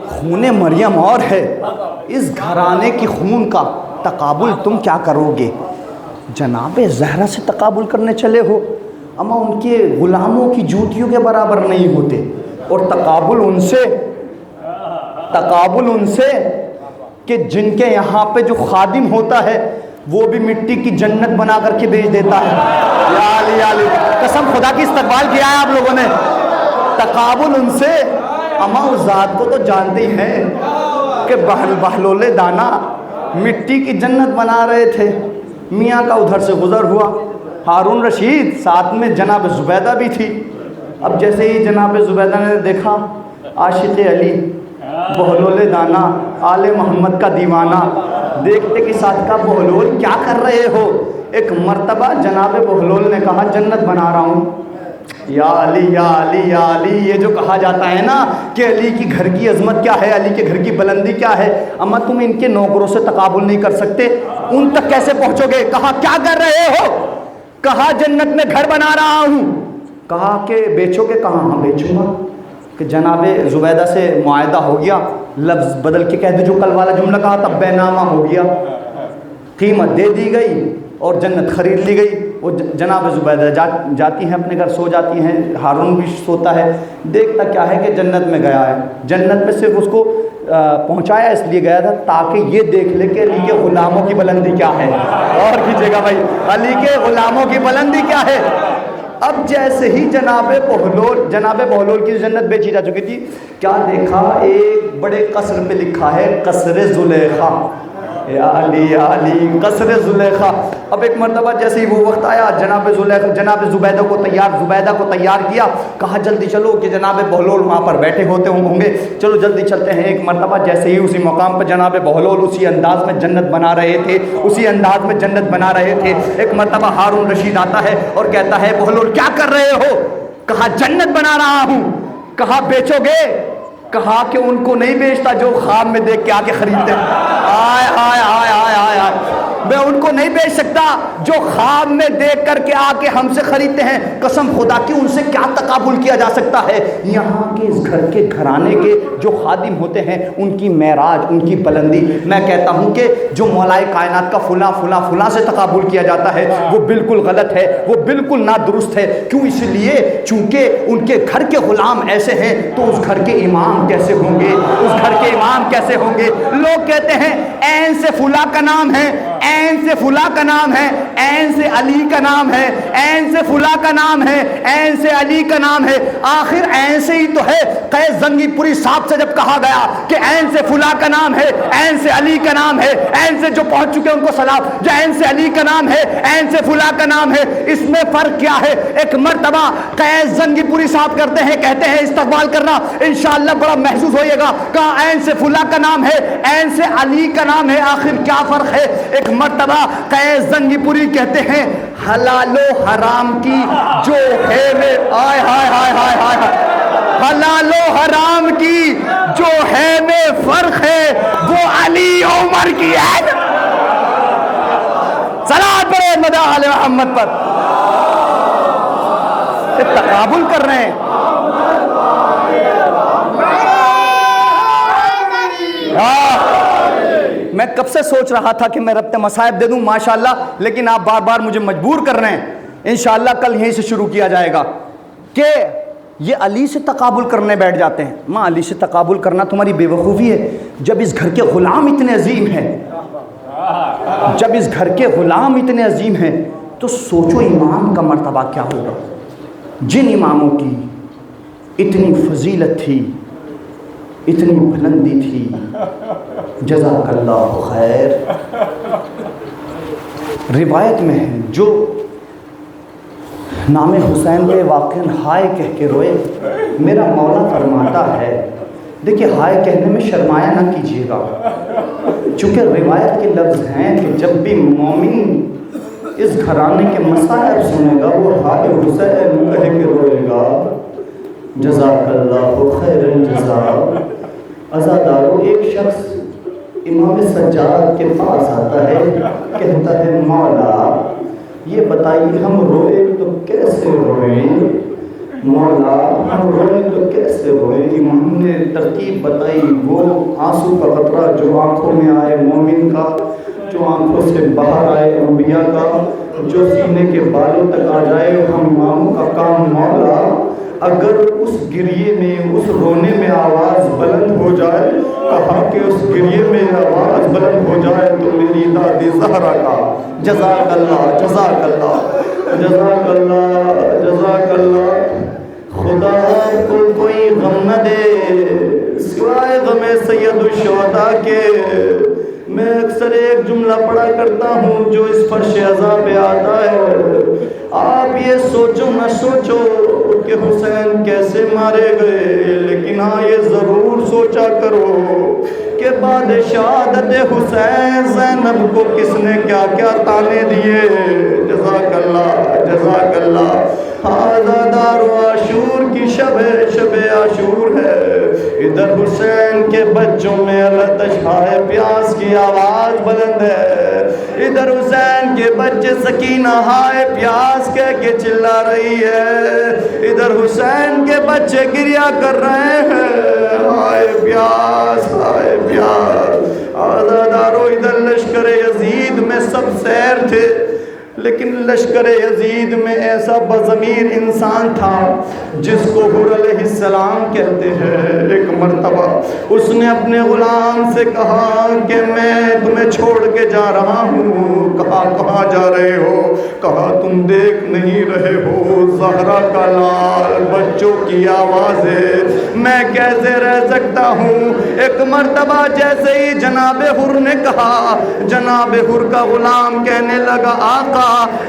خون مریم اور ہے، اس گھرانے کی خون کا تقابل تم کیا کرو گے؟ جناب زہرا سے تقابل کرنے چلے ہو، اما ان کے غلاموں کی جوتیوں کے برابر نہیں ہوتے، اور تقابل ان سے کہ جن کے یہاں پہ جو خادم ہوتا ہے وہ بھی مٹی کی جنت بنا کر کے بیچ دیتا ہے۔ یا علی یا علی، قسم خدا کی استقبال کیا ہے آپ لوگوں نے، تقابل ان سے۔ اما اس ذات کو تو جانتے ہی ہیں کہ بہلول دانا مٹی کی جنت بنا رہے تھے، میاں کا ادھر سے گزر ہوا، ہارون رشید ساتھ میں جناب زبیدہ بھی تھی۔ اب جیسے ہی جناب زبیدہ نے دیکھا عاشق علی، بہلول دانا، آل محمد کا دیوانہ، دیکھتے کہ ساتھ کا بہلول کیا کر رہے ہو؟ ایک مرتبہ جناب بہلول نے کہا جنت بنا رہا ہوں۔ یا علی یا علی یا علی، یہ جو کہا جاتا ہے نا کہ علی کی گھر کی عظمت کیا ہے، علی کے گھر کی بلندی کیا ہے، اما تم ان کے نوکروں سے تقابل نہیں کر سکتے، ان تک کیسے پہنچو گے؟ کہا کیا کر رہے ہو؟ کہا جنت میں گھر بنا رہا ہوں۔ کہا کہ بیچو گے؟ کہا ہاں بیچوں گا۔ کہ جناب زبیدہ سے معاہدہ ہو گیا، لفظ بدل کے کہہ دے جو کل والا جملہ کہا تھا، بے نامہ ہو گیا، قیمت دے دی گئی اور جنت خرید لی گئی۔ وہ جناب زبیدہ جاتی ہیں اپنے گھر، سو جاتی ہیں، ہارون بھی سوتا ہے، دیکھتا کیا ہے کہ جنت میں گیا ہے، جنت میں صرف اس کو پہنچایا اس لیے گیا تھا تاکہ یہ دیکھ لے کہ علی کے غلاموں کی بلندی کیا ہے۔ اور کیجیے گا بھائی، علی کے غلاموں کی بلندی کیا ہے۔ اب جیسے ہی جناب بہلول کی جنت بیچی جا چکی تھی، کیا دیکھا؟ ایک بڑے قصر پہ لکھا ہے قصر زلیخا، یا علی یا علی، قصر زلیخا۔ اب ایک مرتبہ جیسے ہی وہ وقت آیا، جناب زبیدہ کو تیار کیا، کہا جلدی چلو کہ جناب بہلول وہاں پر بیٹھے ہوتے ہوں گے، چلو جلدی چلتے ہیں۔ ایک مرتبہ جیسے ہی اسی مقام پہ جناب بہلول اسی انداز میں جنت بنا رہے تھے، ایک مرتبہ ہارون رشید آتا ہے اور کہتا ہے بہلول کیا کر رہے ہو؟ کہا جنت بنا رہا ہوں۔ کہا بیچو گے؟ کہا کہ ان کو نہیں بیچتا جو خواب میں دیکھ کے آ کے خریدتے ہیں۔ آئے آئے آئے آئے آئے آئے، میں ان کو نہیں بیچ سکتا جو خواب میں دیکھ کر کے آ کے ہم سے خریدتے ہیں۔ قسم خدا کی ان سے کیا تقابل کیا جا سکتا ہے؟ یہاں کے اس گھر کے گھرانے کے جو خادم ہوتے ہیں ان کی معراج، ان کی بلندی، میں کہتا ہوں کہ جو مولائے کائنات کا فلاں فلاں فلاں سے تقابل کیا جاتا ہے وہ بالکل غلط ہے، وہ بالکل نادرست ہے۔ کیوں؟ اس لیے چونکہ ان کے گھر کے غلام ایسے ہیں تو اس گھر کے امام کیسے ہوں گے؟ اس گھر کے امام کیسے ہوں گے؟ لوگ کہتے ہیں عین سے فلاں کا نام ہے، عین سے فلاں کا نام ہے، عین سے علی کا نام ہے، عین سے فلاں کا نام ہے، عین سے علی کا نام ہے۔ آخر عین سے ہی تو ہے۔ قیس زنگی پوری صاحب سے جب کہا گیا کہ عین سے فلاں کا نام ہے، عین سے علی کا نام ہے، عین سے جو پہنچ چکے ان کو سلام، جو عین سے علی کا نام ہے، عین سے فلاں کا نام ہے، اس میں فرق کیا ہے؟ ایک مرتبہ قیس زنگی پوری صاحب کرتے ہیں، کہتے ہیں استقبال کرنا انشاءاللہ بڑا محسوس ہوئے گا، کہا عین سے فلاں کا نام ہے، عین سے علی کا نام ہے، آخر کیا فرق ہے؟ ایک مرتبہ قیس زنگی پوری کہتے ہیں حلال و حرام کی جو ہے آئے ہائے ہائے ہائے ہائے فرق ہے وہ علی عمر کی ہے. صلوات پڑھیں مدح آل محمد پر. تقابل کر رہے ہیں. میں کب سے سوچ رہا تھا کہ میں ربط مصائب دے دوں ماشاءاللہ، لیکن آپ بار بار مجھے مجبور کر رہے ہیں. انشاءاللہ کل یہیں سے شروع کیا جائے گا کہ یہ علی سے تقابل کرنے بیٹھ جاتے ہیں. ماں علی سے تقابل کرنا تمہاری بے وقوفی ہے. جب اس گھر کے غلام اتنے عظیم ہیں، جب اس گھر کے غلام اتنے عظیم ہیں تو سوچو امام کا مرتبہ کیا ہوگا. جن اماموں کی اتنی فضیلت تھی، اتنی بلندی تھی، جزاک اللہ خیر. روایت میں ہے جو نام حسین پہ واقعاً ہائے کہہ کے روئے، میرا مولا فرماتا ہے، دیکھیے ہائے کہنے میں شرمایا نہ کیجیے گا، چونکہ روایت کے لفظ ہیں کہ جب بھی مومن اس گھرانے کے مصائب سنے گا وہ ہائے حسین کہہ کے روئے گا. جزاک اللہ خیر الجزا. عزادارو، ایک شخص امام سجاد کے پاس آتا ہے، کہتا ہے مولا یہ بتائیے ہم روئے تو کیسے روئیں؟ مولا ہم روئے تو کیسے روئیں؟ امام نے ترتیب بتائی، وہ آنسو کا قطرہ جو آنکھوں میں آئے مومن کا، جو آنکھوں سے باہر آئے انبیاء کا، جو سینے کے بالوں تک آ جائے ہم اماموں کا کام. مولا اگر اس گریے میں، اس رونے میں آواز بلند ہو جائے، کہا کہ اس گریے میں آواز بلند ہو جائے تو میری دادی زہرا کا جزاک اللہ جزاک اللہ جزاک اللہ جزاک اللہ. خدا کو کوئی غم نہ دے سوائے غم سید الشہداء کے. میں اکثر ایک جملہ پڑھا کرتا ہوں جو اس فرش عزا پہ آتا ہے، آپ یہ سوچو نہ سوچو کہ حسین کیسے مارے گئے، لیکن ہاں یہ ضرور سوچا کرو کہ بعد شہادت حسین زینب کو کس نے کیا کیا تانے دیے. جزاک اللہ جزاک اللہ. آزادار و عاشور کی شب عاشور ہے. ادھر حسین کے بچوں میں التشہائے پیاس کی آواز بلند ہے، ادھر حسین کے بچے سکینہ ہائے پیاس کہہ کے چلا رہی ہے، ادھر حسین کے بچے گریا کر رہے ہیں ہائے پیاس ہائے پیاس. آزادارو، ادھر لشکر یزید میں سب سیر تھے، لیکن لشکر یزید میں ایسا بضمیر انسان تھا جس کو حر علیہ السلام کہتے ہیں. ایک مرتبہ اس نے اپنے غلام سے کہا کہ میں تمہیں چھوڑ کے جا رہا ہوں. کہا کہاں جا رہے ہو؟ کہا تم دیکھ نہیں رہے ہو زہرا کا لال بچوں کی آوازیں، میں کیسے رہ سکتا ہوں. ایک مرتبہ جیسے ہی جناب حر نے کہا، جناب حر کا غلام کہنے لگا آقا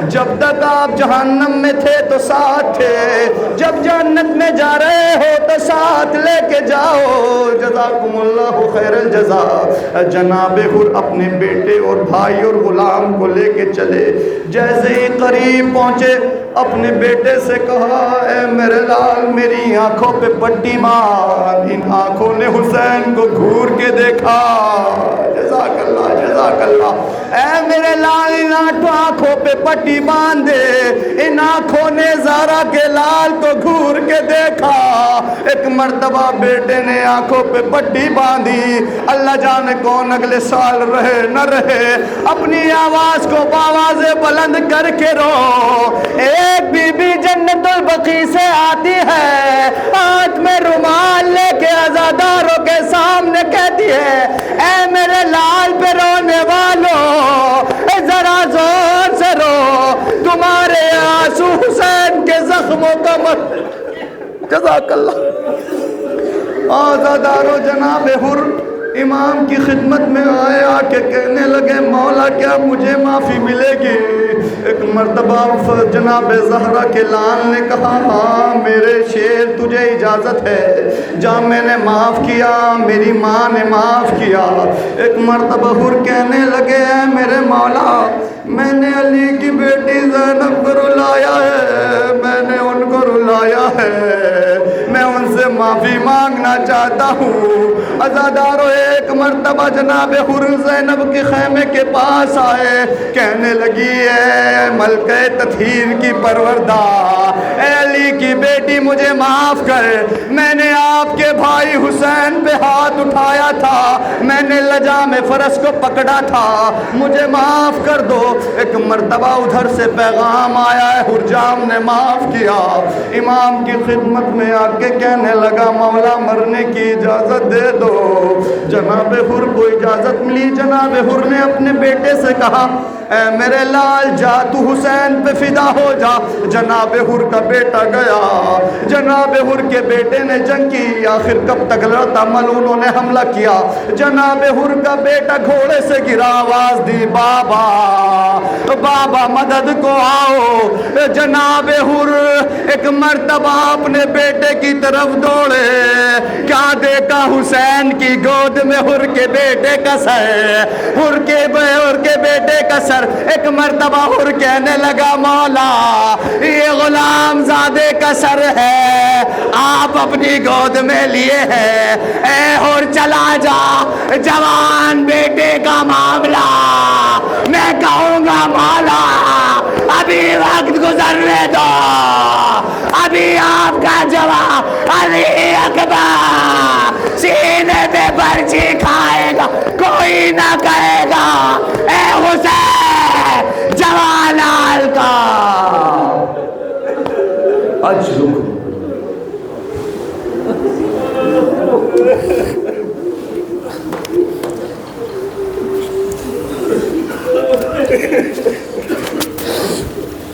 جب تک آپ جہنم میں تھے تو ساتھ تھے، جب جنت میں جا رہے ہو تو ساتھ لے کے جاؤ. جزاکم اللہ خیر الجزا. جناب حر اپنے بیٹے اور بھائی اور غلام کو لے کے چلے. جیسے ہی قریب پہنچے اپنے بیٹے سے کہا اے میرے لال میری آنکھوں پہ پٹی باندھ. ان آنکھوں نے حسین کو گھور کے دیکھا. جزاک اللہ جزاک اللہ. اے میرے لال ان آنکھوں پہ پٹی باندھے، ان آنکھوں نے زہرا کے لال کو گھور کے دیکھا. ایک مرتبہ بیٹے نے آنکھوں پہ پٹی باندھی. اللہ جانے کون اگلے سال رہے نہ رہے اپنی آواز کو باواز بلند کر کے رو. ایک بی بی جنت البقیع سے آتی ہے، ہاتھ میں رومال لے کے عزاداروں کے سامنے کہتی ہے اے میرے لال پہ رونے والوں ذرا زور سے رو، تمہارے آنسو حسین کے زخموں کا جزاک اللہ. آزادارو، جناب حر امام کی خدمت میں آئے، آ کے کہنے لگے مولا کیا مجھے معافی ملے گی؟ ایک مرتبہ جناب زہرا کے لال نے کہا ہاں میرے شیر تجھے اجازت ہے جا، میں نے معاف کیا، میری ماں نے معاف کیا. ایک مرتبہ حر کہنے لگے اے میرے مولا میں نے علی کی بیٹی زینب کو رلایا ہے، میں نے ان کو رلایا ہے، میں ان سے معافی مانگنا چاہتا ہوں۔ عزادارو ایک مرتبہ جناب حر زینب کے خیمے کے پاس آئے، کہنے لگی اے ملکہ تطہیر کی پروردہ، اے علی کی بیٹی مجھے معاف کر، میں نے آپ کے بھائی حسین پہ ہاتھ اٹھایا تھا، میں نے لجام فرس کو پکڑا تھا، مجھے معاف کر دو۔ ایک مرتبہ ادھر سے پیغام آیا ہے، حرجام نے معاف کیا، امام کی خدمت میں آ کے کہنے لگا مولا مرنے کی اجازت دے دو۔ جناب حر کو اجازت ملی، جناب حر نے اپنے بیٹے سے کہا اے میرے لال جا تو حسین پہ فدا ہو جا۔ جناب حر کا بیٹا گیا، جناب حر کے بیٹے نے جنگ کی، آخر کب تک لڑتا ملونوں نے حملہ کیا، جناب حر کا بیٹا گھوڑے سے گرا، آواز دی بابا بابا مدد کو آؤ۔ جناب حر ایک مرتبہ اپنے بیٹے کی طرف دوڑے، کیا دیکھا حسین کی گود میں حر کے بیٹے کا سر، حر کے بیٹے کا سر۔ ایک مرتبہ حر کہنے لگا مولا یہ غلام زادے کا سر ہے، آپ اپنی گود میں لیے ہیں، اے حر چلا جا، جوان بیٹے کا معاملہ میں کہوں گا مولا ابھی وقت گزرنے دو، ابھی آپ کا جواب علی اکبر سینے پہ پرچی کھائے گا، کوئی نہ کہے گا اے حسین جوانال کا اجرک